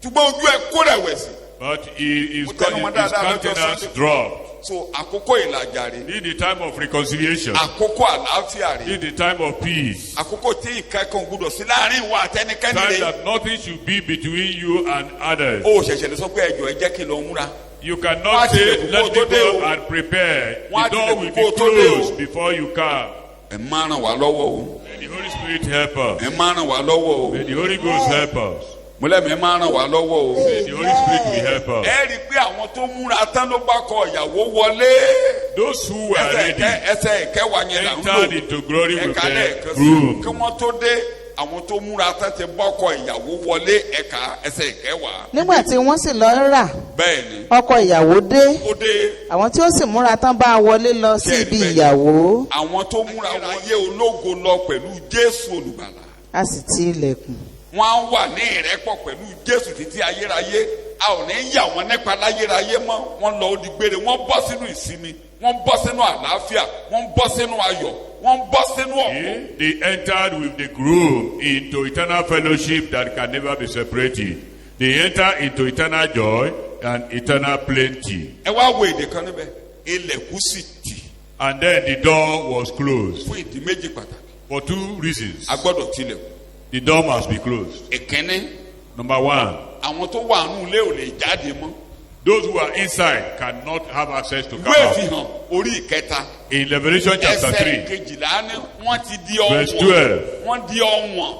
Speaker 5: ṣùgbọ́n ojú ẹ̀ kó rẹ̀wẹ̀sì.
Speaker 1: But his countenance dropped.
Speaker 5: so àkókò ìlàjà rẹ̀.
Speaker 1: This is the time of reconciliation.
Speaker 5: àkókò àlàáfíà rẹ̀.
Speaker 1: This is the time of peace.
Speaker 5: àkókò tí ìkẹ́kọ̀ọ́ gbúdọ̀ sí láàrin ìwà àtẹnikẹ́ni
Speaker 1: Time
Speaker 5: rẹ̀.
Speaker 1: that nothing should be between you and others.
Speaker 5: ó ṣẹ̀ṣẹ̀ lè sọ pé ẹjọ́ ẹ jẹ́ kí n lọ múra.
Speaker 1: You cannot say, let me go and prepare. The door will be closed before you come.
Speaker 5: ẹ máa ràn wá lọ́wọ́ o.
Speaker 1: May the Holy Spirit help us.
Speaker 5: ẹ máa ràn wá lọ́wọ́ o.
Speaker 1: May the Holy Ghost help us.
Speaker 5: mo lẹ́mìí máa ràn wá lọ́wọ́ o.
Speaker 1: May the Holy Spirit will help us.
Speaker 5: ẹ rí i pé àwọn tó múra tán ló bá kọ ìyàwó wọlé.
Speaker 1: Those who were ready
Speaker 5: ẹsẹ̀ ìkẹwàá yẹn là ń lò.
Speaker 1: entered into glory with
Speaker 5: ẹ̀ka
Speaker 1: the
Speaker 5: lẹ́ẹ̀kan sí
Speaker 1: groom.
Speaker 5: kí wọ́n tó dé àwọn tó múra tán ti bọ́kọ ìyàwó wọlé ẹ̀ka ẹsẹ̀ ìkẹwàá.
Speaker 3: nígbà tí wọ́n sì lọ rà
Speaker 5: bẹ́ẹ̀ ni
Speaker 3: ọkọ ìyàwó dé
Speaker 5: ó dé.
Speaker 3: àwọn tí ó sì múra tán bá wọlé lọ sí ibi ìyàwó
Speaker 5: àwọn tó múra wọlé ológo lọ pẹ̀lú Jésù olùgbàlà.
Speaker 3: a sì ti ilẹ̀kùn.
Speaker 5: wọ́n á wà ní ìrẹ́pọ̀ pẹ̀lú Jésù títí ayérayé a ò ní yà wọ́n nípa láyérayé mọ́ wọ́n lọ odi gbére wọ́n bọ́ sínú ìsinmi wọ́n bọ́ sínú àlàáfíà wọ́n bọ́ sínú ayọ̀ wọ́n bọ́ sínú ọ̀pọ̀.
Speaker 1: They entered with the groom into eternal fellowship that can never be separated. They enter into eternal joy and eternal plenty.
Speaker 5: ẹ wá wo èdè kan níbẹ̀ ilẹ̀kùn sì tì.
Speaker 1: And then the door was closed.
Speaker 5: fún ìdí méjì pàtàkì.
Speaker 1: For two reasons.
Speaker 5: a gbọ́dọ̀ tilẹ̀kùn.
Speaker 1: The door must be closed.
Speaker 5: ìkíní.
Speaker 1: Number one.
Speaker 5: àwọn tó wà nínú ilé ò lè jáde mọ́.
Speaker 1: Those who are inside cannot have access to come
Speaker 5: ìwé
Speaker 1: out.
Speaker 5: ìfihàn orí ìkẹta.
Speaker 1: In Revelation chapter 3.
Speaker 5: ẹsẹ̀ kejìlá ni wọ́n ti di
Speaker 1: Verse
Speaker 5: ọ̀wọ̀n.
Speaker 1: 12.
Speaker 5: wọ́n di ọ̀wọ̀n.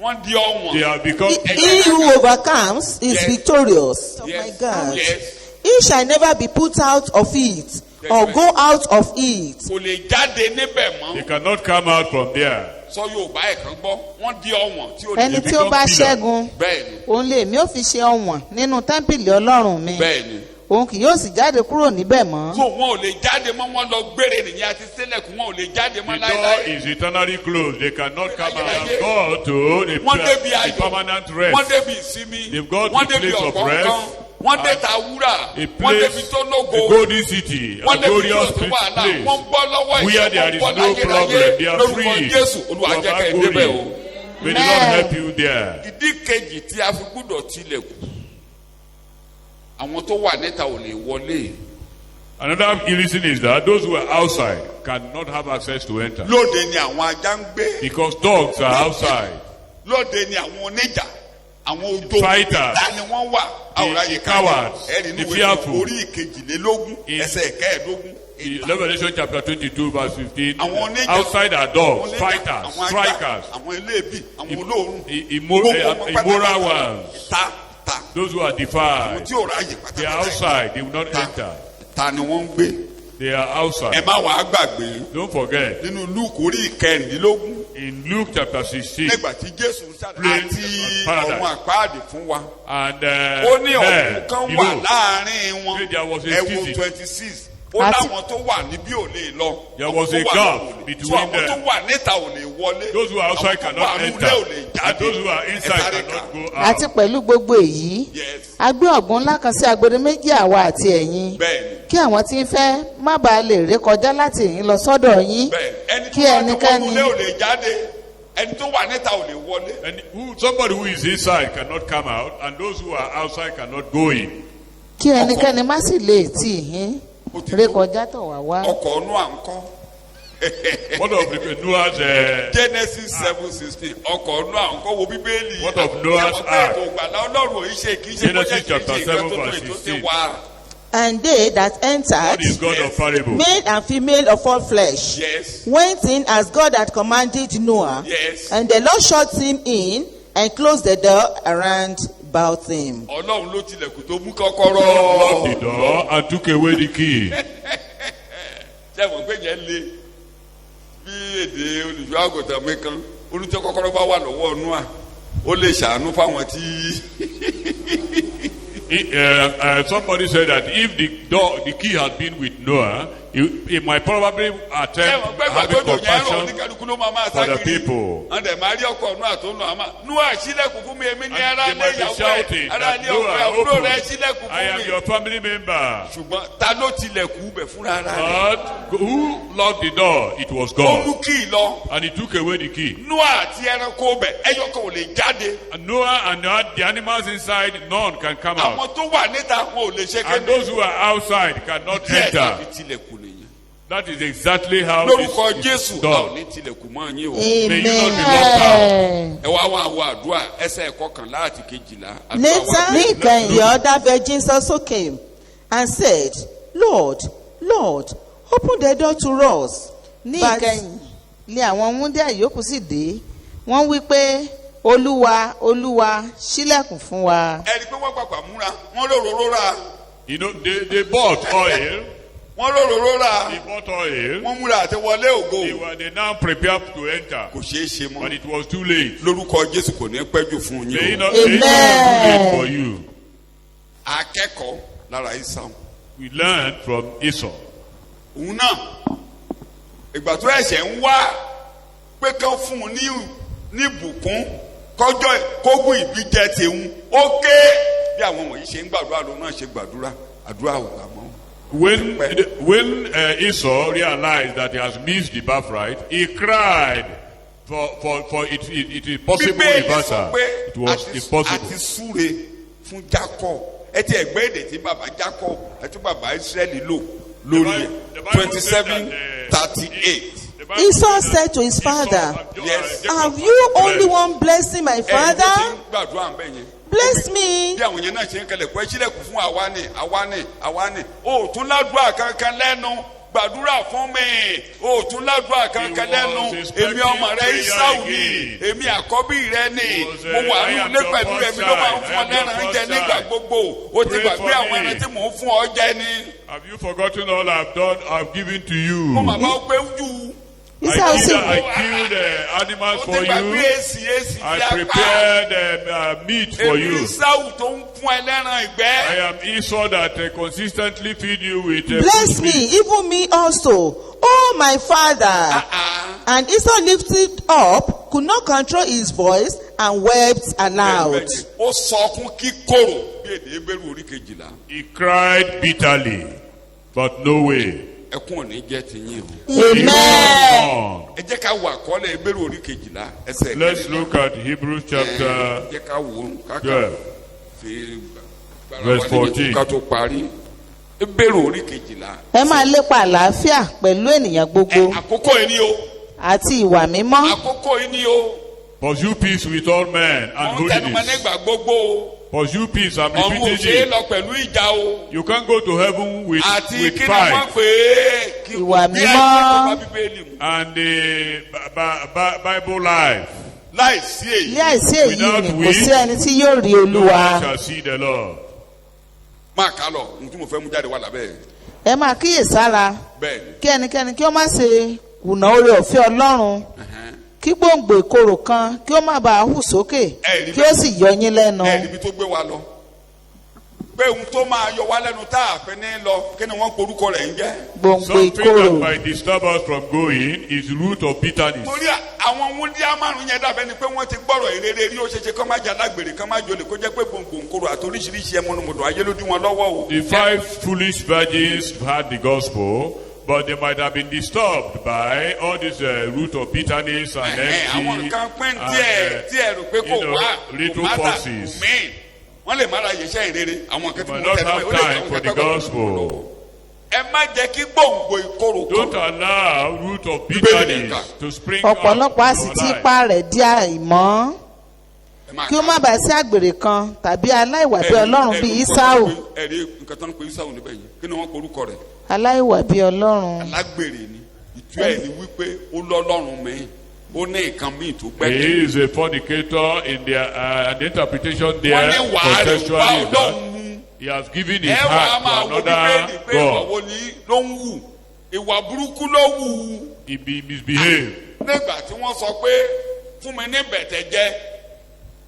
Speaker 5: wọ́n di ọ̀wọ̀n.
Speaker 1: They have become.
Speaker 4: He who overcomes is
Speaker 5: Yes.
Speaker 4: victorious. Oh
Speaker 5: Yes.
Speaker 4: my God.
Speaker 5: Yes.
Speaker 4: He shall never be put out of it or go out of it.
Speaker 5: kò lè jáde níbẹ̀ mọ́.
Speaker 1: They cannot come out from there.
Speaker 5: sọ Yorùbá ẹ̀ kan gbọ́ wọ́n di ọ̀wọ̀n tí ó
Speaker 3: ẹni tí ó bá ṣẹ́gun
Speaker 5: bẹ́ẹ̀ni
Speaker 3: òun lè mí ó fi ṣe ọ̀wọ̀n nínú tẹ́ḿpìlì ọlọ́run mi
Speaker 5: bẹ́ẹ̀ni.
Speaker 3: òun kì yóò sì jáde kúrò níbẹ̀ mọ́.
Speaker 5: so wọn ò lè jáde mọ́ wọn lọ gbére nìyẹn àti sílẹ̀kùn wọn ò lè jáde
Speaker 1: The
Speaker 5: mọ́
Speaker 1: door
Speaker 5: láéláé.
Speaker 1: is eternally closed. They cannot come out and go to
Speaker 5: wọ́n débi
Speaker 1: a
Speaker 5: ayọ̀
Speaker 1: permanent
Speaker 5: wọ́n
Speaker 1: rest.
Speaker 5: débi ìsinmi
Speaker 1: They've got
Speaker 5: wọ́n
Speaker 1: the
Speaker 5: débi
Speaker 1: place of
Speaker 5: ọ̀pọ̀
Speaker 1: rest,
Speaker 5: nǹkan wọ́n dé ta wúrà
Speaker 1: A
Speaker 5: wọ́n débi
Speaker 1: place,
Speaker 5: tó
Speaker 1: a
Speaker 5: lógo
Speaker 1: golden city, a
Speaker 5: wọ́n débi tó
Speaker 1: glorious
Speaker 5: tó wàhálà
Speaker 1: place
Speaker 5: wọ́n bọ́ lọ́wọ́
Speaker 1: where there is no problem. They are
Speaker 5: lórúkọ
Speaker 1: free
Speaker 5: Jésù Olúwa
Speaker 1: from
Speaker 5: jẹ́ kẹ́ ẹ débẹ̀ o.
Speaker 1: agony. May the Lord help you there.
Speaker 5: ìdí kejì tí a fi gbúdọ̀ tilẹ̀kùn àwọn tó wà níta ò lè wọlé.
Speaker 1: Another reason is that those who are outside cannot have access to enter.
Speaker 5: lóde ni àwọn ajá ń gbé.
Speaker 1: Because dogs are outside.
Speaker 5: lóde ni àwọn oníjà àwọn ojú
Speaker 1: Fighters.
Speaker 5: ìta ni wọ́n wà. àwòrán yìí
Speaker 1: cowards,
Speaker 5: ẹ̀rí
Speaker 1: the
Speaker 5: nínú
Speaker 1: fearful.
Speaker 5: orí ìkejìlélógún ẹsẹ̀ kẹẹ̀ẹ́dógún.
Speaker 1: Revelation chapter 22 verse 15.
Speaker 5: àwọn oníjà
Speaker 1: Outside are dogs,
Speaker 5: àwọn oníjà,
Speaker 1: fighters,
Speaker 5: àwọn ajá,
Speaker 1: strikers,
Speaker 5: àwọn eléèbì àwọn olóòórùn.
Speaker 1: immoral ones.
Speaker 5: ta
Speaker 1: Those who are
Speaker 5: àwọn
Speaker 1: defiled.
Speaker 5: tí ò ráyè
Speaker 1: They are
Speaker 5: pátápátá.
Speaker 1: outside. They will not enter.
Speaker 5: ta ni wọ́n ń gbé.
Speaker 1: They are
Speaker 5: ẹ
Speaker 1: outside.
Speaker 5: má wàá gbàgbé
Speaker 1: Don't forget.
Speaker 5: nínú Lúùkù orí ìkẹrìndínlógún.
Speaker 1: In Luke chapter 16.
Speaker 5: nígbà tí Jésù ń sáré
Speaker 1: Place
Speaker 5: àti
Speaker 1: of paradise.
Speaker 5: ọ̀run àpáàdì fún wa.
Speaker 1: And
Speaker 5: ó ní
Speaker 1: there,
Speaker 5: ọ̀gbun kan wà
Speaker 1: below,
Speaker 5: láàrin wọn.
Speaker 1: there was a
Speaker 5: ẹ̀wù
Speaker 1: city.
Speaker 5: 26 ó láwọn tó wà níbí ò lè lọ.
Speaker 1: There was a gap between
Speaker 5: àwọn
Speaker 1: them.
Speaker 5: tó wà níta ò lè wọlé.
Speaker 1: Those who are outside cannot enter, and those who are inside cannot go out.
Speaker 3: àti pẹ̀lú gbogbo èyí
Speaker 5: Yes.
Speaker 3: a gbé ọ̀gbun ńlá kan sí agbede méjì àwa àti ẹ̀yin
Speaker 5: Bẹ́ẹ̀ni.
Speaker 3: kí àwọn tí ń fẹ́ má bàa lè rékọjá láti yín lọ sọ́dọ̀ yín
Speaker 5: Bẹ́ẹ̀ni.
Speaker 3: kí
Speaker 5: ẹni tó wà
Speaker 3: ẹnikẹ́ni
Speaker 5: nílé ò lè jáde. ẹni tó wà níta ò lè wọlé.
Speaker 1: And somebody who is inside cannot come out, and those who are outside cannot go in.
Speaker 3: kí ẹnikẹ́ni má sì lè tì yín rékọjá tọ̀ wá wá.
Speaker 5: ọkọ̀ ọ̀nù à ń kọ́.
Speaker 1: What of Noah's?
Speaker 5: Genesis 7:16 ọkọ̀ ọ̀nù à ń kọ́ wo bíbélì.
Speaker 1: What of Noah's Ark?
Speaker 5: Genesis
Speaker 1: chapter 7 verse 16.
Speaker 4: And they that
Speaker 1: God
Speaker 4: entered,
Speaker 1: is God of parables.
Speaker 4: male and female of all flesh,
Speaker 5: Yes.
Speaker 4: went in as God had commanded Noah.
Speaker 5: Yes.
Speaker 4: And the Lord shut him in and closed the door around about him.
Speaker 5: Ọlọ́run ló tilẹ̀kùn tó mú
Speaker 1: Locked
Speaker 5: kọ́kọ́rọ́.
Speaker 1: the door and took away the key.
Speaker 5: Ṣé mo gbé yẹn lé bí èdè olùṣọ́ àgùntàn mi kan olùtọ́ kọ́kọ́rọ́ bá wà lọ́wọ́ ọ̀nù à ó lè ṣàánú fáwọn tí.
Speaker 1: Somebody said that if the key had been with Noah, he might probably attempt having compassion for the people.
Speaker 5: And the Maria Corona told Noah, she let me a minute.
Speaker 1: They might be shouting that Noah, open. I am your family member. But who locked the door? It was God. And he took away the key. And Noah and the animals inside, none can come out. And those who are outside cannot enter. That is exactly how this is done. May you not be locked out.
Speaker 4: Later, the other virgins also came and said, Lord, Lord, open the door to us.
Speaker 3: ní ìkẹyìn lé àwọn wúndíá yòókù sì dé wọ́n wí pé olúwa olúwa ṣílẹ̀kùn fún wa.
Speaker 1: You know, they bought oil. They bought oil. They now prepared to enter. But it was too late. May it not be too late for you. We learned from Esau.
Speaker 5: Ìgbà tó ẹ̀ṣẹ̀ ń wá pé kán fún un ní ìbùkún kọjọ́ kógún ìbí jẹ tèun ó ké bí àwọn wọ̀nyí ṣe ń gbàdúrà ló náà ṣe gbàdúrà àdúrà ò gbà mọ́.
Speaker 1: When Esau realized that he has missed the birthright, he cried for it is possible reversal. It was impossible.
Speaker 5: Àti súre fún Jacob ẹ ti ẹgbẹ́ èdè tí bàbá Jacob ẹ tí bàbá Israẹli lò lórí 27:38.
Speaker 4: Esau said to his father,
Speaker 5: Yes.
Speaker 4: Have you only one blessing, my father? Bless me.
Speaker 5: Bí àwọn yẹn náà ṣe ń kẹlẹ̀ pé sílẹ̀kùn fún àwa ni ó tún ládùúgbà kankan lẹ́nu gbàdúrà fún mi ó tún ládùúgbà kankan lẹ́nu èmi ọmọ rẹ Ísáù ni èmi àkọ́bí rẹ ni mo wà ní ilé pẹ̀lú èmi ló máa ń fún ọ lẹ́ran jẹ nígbà gbogbo ó ti gbàgbé àwọn ẹran tí mò ń fún ọ jẹ ni.
Speaker 1: Have you forgotten all I've given to you?
Speaker 5: Mo màmá ó pé jù.
Speaker 1: I killed animals for you. I prepared meat for you. I am Esau that consistently feed you with
Speaker 4: bless me, even me also. Oh, my father. And Esau lifted up, could not control his voice, and wept aloud.
Speaker 1: He cried bitterly, but no way.
Speaker 4: Amen.
Speaker 1: Let's look at Hebrews chapter 12, verse 14.
Speaker 3: ẹ máa lépa àlàáfíà pẹ̀lú ènìyàn gbogbo àti ìwà mímọ́.
Speaker 1: Pursue peace with all men and holiness. Pursue peace and repeating it. You can't go to heaven with pride.
Speaker 3: Ìwà mímọ́
Speaker 1: And the Bible life.
Speaker 3: ilé àìsí èyí ni kò sí ẹni tí yóò rí olúwa.
Speaker 1: Shall see the Lord.
Speaker 3: ẹ máa kíyèsára kí ẹnikẹ́ni kí ó má ṣe kùnà oore ọ̀fẹ́ Ọlọ́run kí gbòǹgbò ìkorò kan kí ó má bàa hù sókè kí ó sì yọ yín lẹ́nu.
Speaker 5: pé ohun tó máa yọ wá lẹ́nu tá a fẹ́ ní lọ kí ni wọ́n porúkọ rẹ̀ ń jẹ́.
Speaker 3: gbòǹgbò
Speaker 1: Something
Speaker 3: ìkorò.
Speaker 1: that might disturb us from going is root of bitterness.
Speaker 5: torí àwọn wúndíá márùn yẹn dàbẹ́ ni pé wọ́n ti gbọ́rọ̀ ìrere rí ó ṣeṣe kọ́ máa jà lágbèrè kọ́ máa jolè kó jẹ́ pé gbòǹgbò àti oríṣiríṣi ẹmúnumùdù ayé ló dí wọn lọ́wọ́ o.
Speaker 1: The 5 foolish virgins had the gospel, but they might have been disturbed by all this root of bitterness and
Speaker 5: àwọn
Speaker 1: envy
Speaker 5: nǹkan pín díẹ̀ rò pé kò wá
Speaker 1: little
Speaker 5: kò má dà
Speaker 1: forces.
Speaker 5: mí wọ́n lè má ra yẹ̀ṣẹ́ ìrere àwọn nǹkan tí
Speaker 1: Might
Speaker 5: wọ́n
Speaker 1: not
Speaker 5: tẹ̀lé
Speaker 1: have
Speaker 5: ó lè
Speaker 1: time for the gospel.
Speaker 5: ẹ má jẹ́ kí gbòǹgbò ìkorò
Speaker 1: Don't allow root of bitterness to spring up in
Speaker 3: ọ̀pọ̀lọpọ̀ a sì
Speaker 1: your
Speaker 3: ti
Speaker 1: life.
Speaker 3: ipa rẹ̀ di àìmọ́ kí ó má bàa sí àgbèrè kan tàbí aláìwà bí ọlọ́run bíi Ísáù.
Speaker 5: ẹ̀rí nǹkan tó ń pe Ísáù níbẹ̀ yìí kí ni wọ́n porúkọ rẹ̀
Speaker 3: aláìwà bí ọlọ́run.
Speaker 5: alágbèrè ni ìtú ẹ̀ ni wípé ó lọ́lọ́run mi ó ní nǹkan míì tó gbẹ́kẹ̀.
Speaker 1: He is a fornicator in the interpretation there.
Speaker 5: wọ́n ní wàá rẹ̀ wá
Speaker 1: Contextually,
Speaker 5: ọlọ́run
Speaker 1: that
Speaker 5: mú.
Speaker 1: he has given his
Speaker 5: ẹ wà á
Speaker 1: heart
Speaker 5: máa
Speaker 1: to
Speaker 5: wo bíbélì
Speaker 1: another
Speaker 5: pé ìwà
Speaker 1: God.
Speaker 5: wo ni ló ń wù ìwà burúkú ló wù.
Speaker 1: He misbehaved.
Speaker 5: nígbà tí wọ́n sọ pé fún mi ní bẹ̀tẹ̀ jẹ́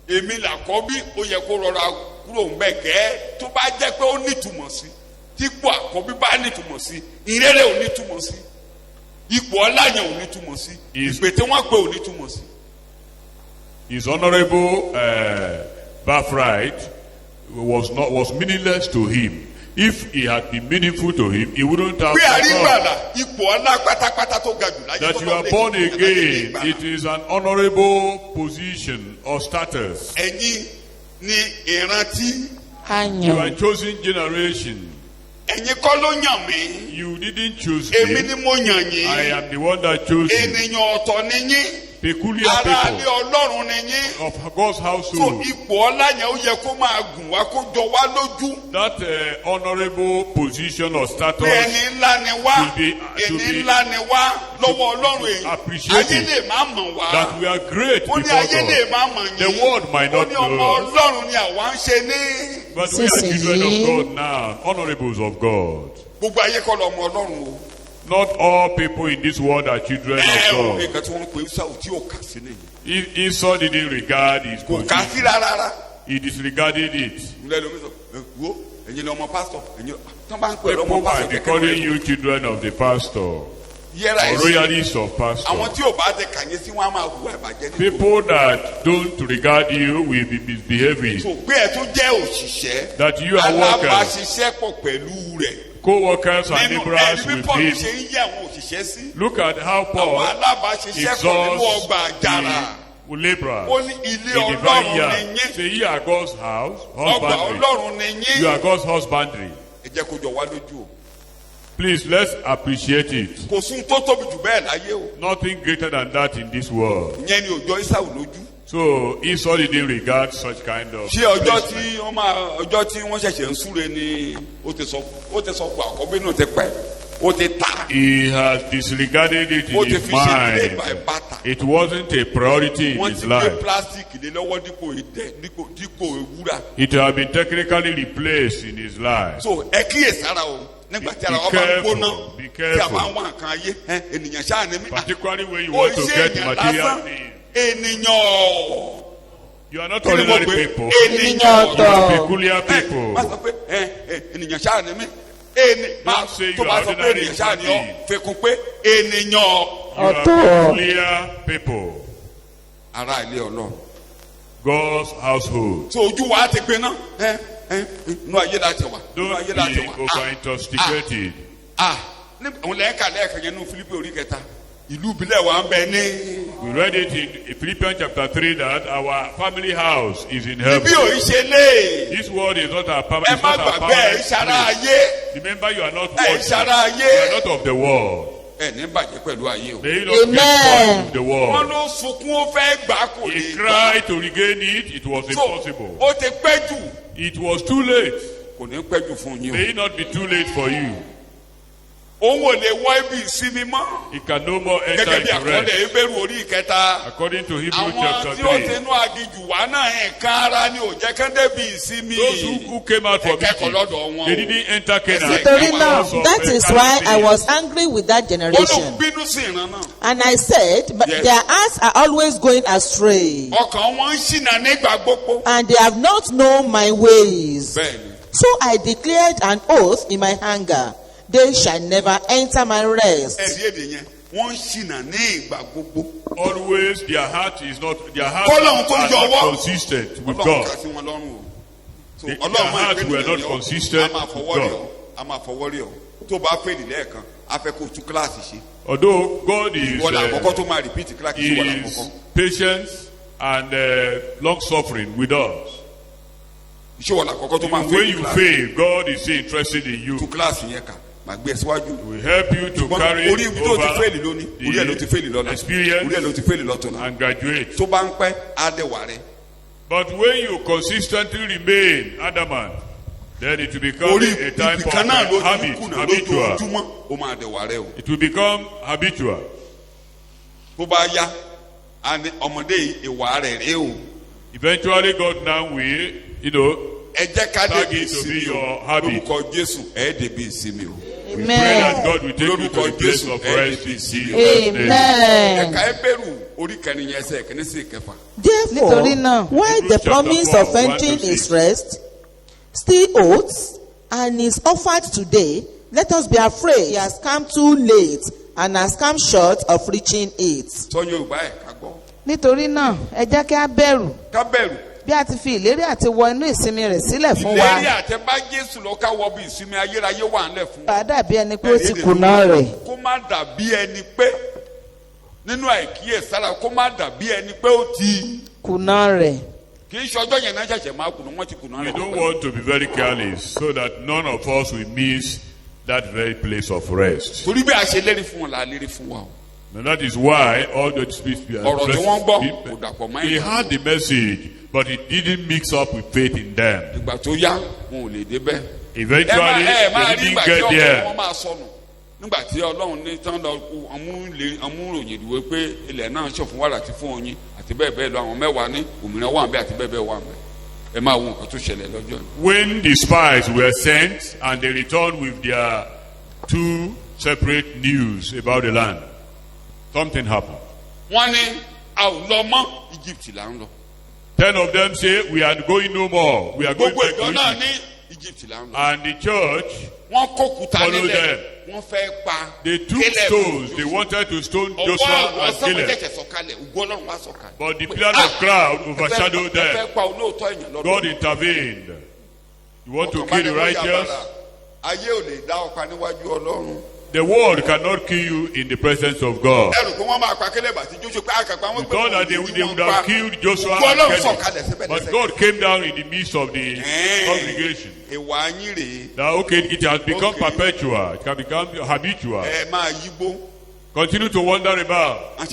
Speaker 5: èmi làkọ́bí ó yẹ kó rọra kúrò ń bẹ̀ gẹ́ tó bá jẹ́ pé ó nítumọ̀ sí ipò àkọ́bí bá nítumọ̀ sí ìrere ò nítumọ̀ sí ipò ọláyàn ò nítumọ̀ sí ìpè tí wọ́n pè ò nítumọ̀ sí.
Speaker 1: His honorable birthright was meaningless to him. If he had been meaningful to him, he wouldn't have
Speaker 5: pé
Speaker 1: come.
Speaker 5: àrígbàlà ipò ọlá pátápátá tó ga jù láyé
Speaker 1: That you are born again, it is an honorable position or status.
Speaker 5: ẹ̀yin ni ìrántí
Speaker 1: You are a
Speaker 3: àyàn.
Speaker 1: chosen generation.
Speaker 5: ẹ̀yin kọ́ ló yàn mí
Speaker 1: You didn't choose
Speaker 5: èmi
Speaker 1: me.
Speaker 5: ni mo yàn yín
Speaker 1: I am the one that chose you.
Speaker 5: ènìyàn ọ̀tọ̀ ni yín
Speaker 1: Peculiar
Speaker 5: ara ilé
Speaker 1: people
Speaker 5: ọlọ́run ni yín.
Speaker 1: of God's
Speaker 5: so
Speaker 1: household.
Speaker 5: ipò ọlá yẹn ó yẹ kó máa gùn wá kó jọ wá lójú.
Speaker 1: That honorable position or
Speaker 5: pé
Speaker 1: status
Speaker 5: ẹni ńlá ni wá
Speaker 1: to be-
Speaker 5: ẹni ńlá ni wá lọ́wọ́ ọlọ́run èyí
Speaker 1: appreciated.
Speaker 5: ayé lè má mọ̀ wá
Speaker 1: that we are great
Speaker 5: ó ní
Speaker 1: before
Speaker 5: ayé lè
Speaker 1: God.
Speaker 5: má mọ̀ yín
Speaker 1: The world might
Speaker 5: ó
Speaker 1: not
Speaker 5: ní ọmọ
Speaker 1: know us.
Speaker 5: ọlọ́run ni àwa ń ṣe ní.
Speaker 1: But we are children of
Speaker 3: Sísìnyí.
Speaker 1: God now, honorables of God.
Speaker 5: gbogbo ayé kọ́ lọ ọmọ ọlọ́run o.
Speaker 1: Not all people in this world are children of
Speaker 5: ẹ ò
Speaker 1: God.
Speaker 5: nǹkan tí wọ́n ń pè é sáwù tí ò kà sí nìyí.
Speaker 1: Esau didn't regard his
Speaker 5: kò kà sí
Speaker 1: position.
Speaker 5: rárá.
Speaker 1: He disregarded it.
Speaker 5: ilé lomi sọ ẹ wo ẹ̀yin ni ọmọ pásítọ̀ ẹ̀yin tán bá ń pè é
Speaker 1: People
Speaker 5: ọmọ
Speaker 1: might be
Speaker 5: pásítọ̀
Speaker 1: calling you children of the pastor
Speaker 5: yẹra
Speaker 1: or
Speaker 5: ẹ̀ sí.
Speaker 1: royalists of
Speaker 5: àwọn
Speaker 1: pastor.
Speaker 5: tí ò bá tẹ kàyé sí wọn á máa hùwà ìbàjẹ́ ní.
Speaker 1: People that don't regard you will be misbehaving.
Speaker 5: so pé ẹ tún jẹ́ òṣìṣẹ́
Speaker 1: That you are workers,
Speaker 5: alábàáṣiṣẹ́pọ̀ pẹ̀lú rẹ̀.
Speaker 1: co-workers and
Speaker 5: nínú
Speaker 1: laborers
Speaker 5: ẹni bí
Speaker 1: with
Speaker 5: Paul
Speaker 1: him.
Speaker 5: ṣe ń yẹ àwọn òṣìṣẹ́ sí.
Speaker 1: Look at how
Speaker 5: àwọn
Speaker 1: Paul
Speaker 5: alábàáṣiṣẹ́pọ̀ nínú ọgbà àjàrà.
Speaker 1: the laborers
Speaker 5: ó ní ilé
Speaker 1: in the
Speaker 5: ọlọ́run
Speaker 1: vineyard.
Speaker 5: ni yín.
Speaker 1: Say, ye are God's house,
Speaker 5: ọgbà
Speaker 1: husbandry.
Speaker 5: ọlọ́run ni
Speaker 1: You
Speaker 5: yín.
Speaker 1: are God's husbandry.
Speaker 5: ẹ jẹ́ kó jọ wá lójú o.
Speaker 1: Please, let's appreciate it.
Speaker 5: kò sún tó tóbi jù bẹ́ẹ̀ láyé o.
Speaker 1: Nothing greater than that in this world.
Speaker 5: ìyẹn ni òjò Ísáù lójú.
Speaker 1: So Esau didn't regard such kind of.
Speaker 5: ṣé ọjọ́ tí wọ́n ṣẹ̀ṣẹ̀ ń súre ni ó ti sọ pé àkọ́bí náà ti pẹ́ ó ti ta.
Speaker 1: He has disregarded it
Speaker 5: ó
Speaker 1: in
Speaker 5: ti
Speaker 1: his
Speaker 5: fi ṣe ilé
Speaker 1: mind.
Speaker 5: bàtà.
Speaker 1: It wasn't a priority in
Speaker 5: wọ́n
Speaker 1: his
Speaker 5: ti gbé
Speaker 1: life.
Speaker 5: plastic lé lọ́wọ́ dípò ewúrà.
Speaker 1: It had been technically replaced in his life.
Speaker 5: so ẹ kíyèsára o nígbà tí ara wa
Speaker 1: Be
Speaker 5: bá ń
Speaker 1: careful,
Speaker 5: gbóná
Speaker 1: be
Speaker 5: tí a
Speaker 1: careful.
Speaker 5: bá ń wá nǹkan ayé ènìyàn ṣáà ni mí.
Speaker 1: Particularly when you
Speaker 5: ó
Speaker 1: want to
Speaker 5: ṣe
Speaker 1: get
Speaker 5: èèyàn
Speaker 1: material
Speaker 5: lásán
Speaker 1: things.
Speaker 5: ènìyàn.
Speaker 1: You are not
Speaker 5: kí ni mo
Speaker 1: ordinary
Speaker 5: pè
Speaker 1: people.
Speaker 5: ènìyàn
Speaker 3: Ènìyàn
Speaker 1: You
Speaker 3: ọ̀tọ̀.
Speaker 1: are peculiar people.
Speaker 5: má sọ pé ènìyàn ṣáà ni mí
Speaker 1: Don't say
Speaker 5: tó
Speaker 1: you
Speaker 5: bá
Speaker 1: are
Speaker 5: sọ pé
Speaker 1: ordinary
Speaker 5: ènìyàn ṣáà ni ọ
Speaker 1: human being.
Speaker 5: fekun pé ènìyàn.
Speaker 1: You are
Speaker 3: Ọ̀tọ̀.
Speaker 1: peculiar people.
Speaker 5: ará ilé Ọlọ́run.
Speaker 1: God's household.
Speaker 5: so ojú wa ti gbé náà inú ayé láti wà inú
Speaker 1: Don't
Speaker 5: ayé láti
Speaker 1: be
Speaker 5: wà.
Speaker 1: over-intoxicated.
Speaker 5: òun lẹ́ẹ̀ka lẹ́ẹ̀kan yẹn nínú Fílípì orí kẹta ìlú ìbílẹ̀ wa ń bẹ ní.
Speaker 1: We read it in Philippians chapter 3 that our family house is in heaven.
Speaker 5: ibi ò ṣe lé.
Speaker 1: This world is not our
Speaker 5: ẹ
Speaker 1: permanent
Speaker 5: má gbàgbé ẹ ṣara
Speaker 1: place.
Speaker 5: ayé
Speaker 1: Remember, you are not
Speaker 5: ẹ
Speaker 1: worldly.
Speaker 5: ṣara
Speaker 1: You are
Speaker 5: ayé.
Speaker 1: not of the world.
Speaker 5: ẹ ní bàjẹ́ pẹ̀lú ayé o.
Speaker 1: May you not get caught with the
Speaker 5: wọ́n
Speaker 1: world.
Speaker 5: ló sunkún ó fẹ́ gbà kò
Speaker 1: He
Speaker 5: lè gbà.
Speaker 1: tried to regain it. It was
Speaker 5: so
Speaker 1: impossible.
Speaker 5: ó ti pẹ́ jù.
Speaker 1: It was too late.
Speaker 5: kò ní pẹ́ jù fún yín o.
Speaker 1: May it not be too late for you.
Speaker 5: òun ò lè wọ ibi ìsinmi mọ́.
Speaker 1: He can no more enter
Speaker 5: gẹ́gẹ́ bí
Speaker 1: into
Speaker 5: àkọọ́lẹ̀
Speaker 1: rest.
Speaker 5: Hébérù orí ìkẹta.
Speaker 1: According to Hebrews
Speaker 5: àwọn
Speaker 1: chapter
Speaker 5: tí ó
Speaker 1: 3.
Speaker 5: tinú aginjù wá náà ẹ̀ka ara ni ò jẹ́ kán débi ìsinmi.
Speaker 1: Those who came out from
Speaker 5: Ẹ̀kẹ́kọ̀ọ́
Speaker 1: Egypt,
Speaker 5: lọ́dọ̀ wọn.
Speaker 1: they didn't enter Canaan.
Speaker 4: Nítorí náà,
Speaker 1: So,
Speaker 4: that is why I was angry with that
Speaker 5: ó lóun
Speaker 4: generation.
Speaker 5: bínú sí ìran náà.
Speaker 4: And I said, but
Speaker 5: Yes.
Speaker 4: their hearts are always going astray,
Speaker 5: ọkàn wọn ń ṣìnà nígbà gbogbo.
Speaker 4: and they have not known my ways.
Speaker 5: bẹ́ẹ̀ni
Speaker 4: So I declared an oath in my anger, they shall never enter my rest.
Speaker 1: Always their heart is not consistent with God. Their hearts were not consistent with God. Although God is patient and long suffering with us. When you fail, God is still interested in you. He will help you to carry over the experience and graduate. But when you consistently remain adamant, then it will become a type of habitual. It will become habitual. Eventually, God now will, tag it to be your habit. We pray that God will take you to the place of rest in Jesus' name.
Speaker 4: Therefore, while the promise of entering his rest still holds and is offered today, let us be afraid he has come too late and has come short of reaching it.
Speaker 3: Nítorí náà, ẹ jẹ́ kí a bẹ̀rù. Bí a ti fi ìlérí àti wọ inú ìsinmi rẹ̀ sílẹ̀ fún wa.
Speaker 5: Ìlérí àti bá Jésù lọ ká wọ bí ìsinmi ayérayé wà ńlẹ̀ fún.
Speaker 3: Bá dàbí ẹni pé ó ti kùnà rẹ̀.
Speaker 5: Kó má dàbí ẹni pé nínú àìkíyèsára kó má dàbí ẹni pé ó ti
Speaker 3: kùnà rẹ̀.
Speaker 5: Kì í ṣọjọ́ yẹn náà ṣẹ̀ṣẹ̀ máa kùnà wọ́n ti kùnà rẹ̀.
Speaker 1: We don't want to be very careless so that none of us will miss that very place of rest.
Speaker 5: Torí bí a ṣe lérí fún wọn là á lérí fún wa o.
Speaker 1: And that is why all the speech we are he had the message, but it didn't mix up with faith in them. Eventually, they didn't get there.
Speaker 5: Nígbà tí Ọlọ́run ní tán lọ amúròyìn ìwé pé ilẹ̀ náà ṣọ̀ fún wàrà àti fún oyin àti bẹ́ẹ̀ bẹ́ẹ̀ lọ àwọn mẹ́wàá ní òmìnira wà bẹ́ẹ̀ àti bẹ́ẹ̀ bẹ́ẹ̀ wà bẹ́ẹ̀. Ẹ máa wo nǹkan tó ṣẹlẹ̀ lọ́jọ́.
Speaker 1: When the spies were sent and they returned with their two separate news about the land, something happened.
Speaker 5: Wọ́n ní a ò lọ mọ́ Egypt là ń lọ.
Speaker 1: 10 of them say we are going no more. We are going back to
Speaker 5: Egypt.
Speaker 1: And the church followed them. They took stones. They wanted to stone Joshua and kill him. But the pillar of cloud overshadowed them. God intervened. You want to kill the righteous? The world cannot kill you in the presence of God. We thought that they would have killed Joshua and Caleb. But God came down in the midst of the congregation. Now, okay, it has become perpetual. It can become habitual. Continue to wander about. Then,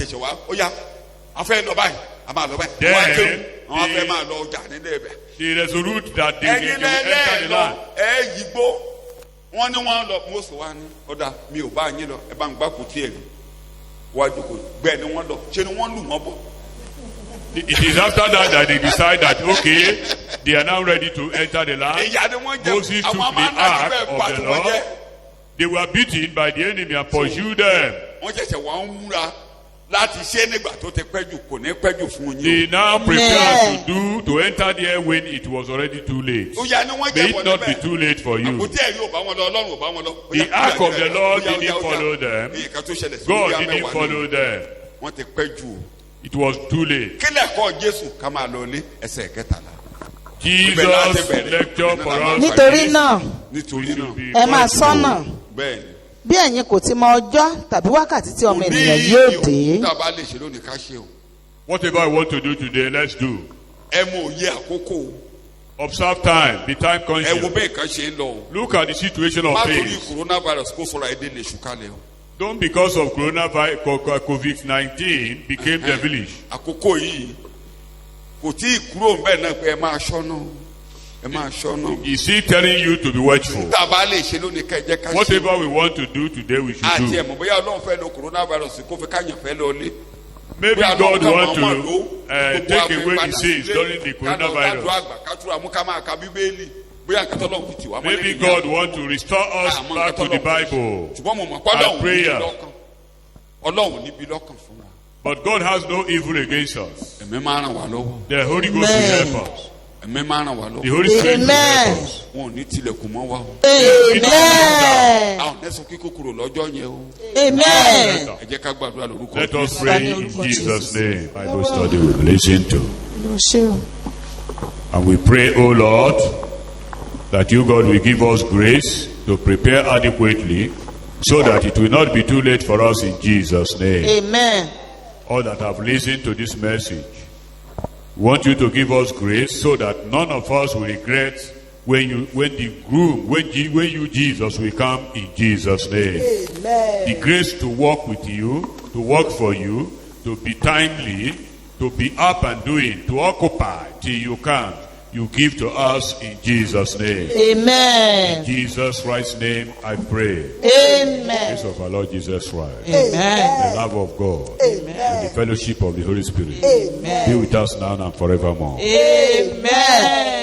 Speaker 1: they resolute that they will enter the land. Wọ́n ní wọ́n lọ Mósè wá ní ọ̀dà mi ò bá yín lọ ẹ bá ń gbá kò tí ẹ̀ rí wájú kò bẹ́ẹ̀ ni wọ́n lọ ṣé ni wọ́n lù wọ́n bọ̀. It is after that they decide that okay they are now ready to enter the land. Moses took the ark of the Lord. They were beaten by the enemy and pursued them. Wọ́n ṣẹ̀ṣẹ̀ wá ń múra láti ṣe nígbà tó ti pẹ́jù kò ní pẹ́jù fún yín. They now prepare to enter there when it was already too late. May it not be too late for you. The ark of the Lord didn't follow them. God didn't follow them. It was too late. Jesus lecture for us.
Speaker 3: Nítorí náà, ẹ máa sọ́nà. Bí ẹ̀yin kò ti mọ ọjọ́ tàbí wákàtí tí ọmọ ènìyàn yóò dé.
Speaker 1: Whatever I want to do today, let's do. Observe time, be time conscious. Look at the situation of things. Don't because of COVID-19 became devilish. Is he telling you to be watchful? Whatever we want to do today, we should do. Maybe God wants to take away the sins during the coronavirus. Maybe God wants to restore us back to the Bible and prayer. But God has no evil against us. The Holy Ghost will help us. The Holy Spirit will help us.
Speaker 3: Amen.
Speaker 4: Amen.
Speaker 1: Let us pray in Jesus' name. Bible study we will listen to. And we pray, O Lord, that you, God, will give us grace to prepare adequately so that it will not be too late for us in Jesus' name.
Speaker 3: Amen.
Speaker 1: All that have listened to this message, we want you to give us grace so that none of us will regret when you, Jesus, will come in Jesus' name.
Speaker 4: Amen.
Speaker 1: The grace to walk with you, to work for you, to be timely, to be up and doing, to occupy till you come. You give to us in Jesus' name.
Speaker 3: Amen.
Speaker 1: In Jesus Christ's name I pray.
Speaker 3: Amen.
Speaker 1: The grace of our Lord Jesus Christ.
Speaker 3: Amen.
Speaker 1: The love of God.
Speaker 4: Amen.
Speaker 1: And the fellowship of the Holy Spirit.
Speaker 4: Amen.
Speaker 1: Be with us now and forevermore.
Speaker 3: Amen.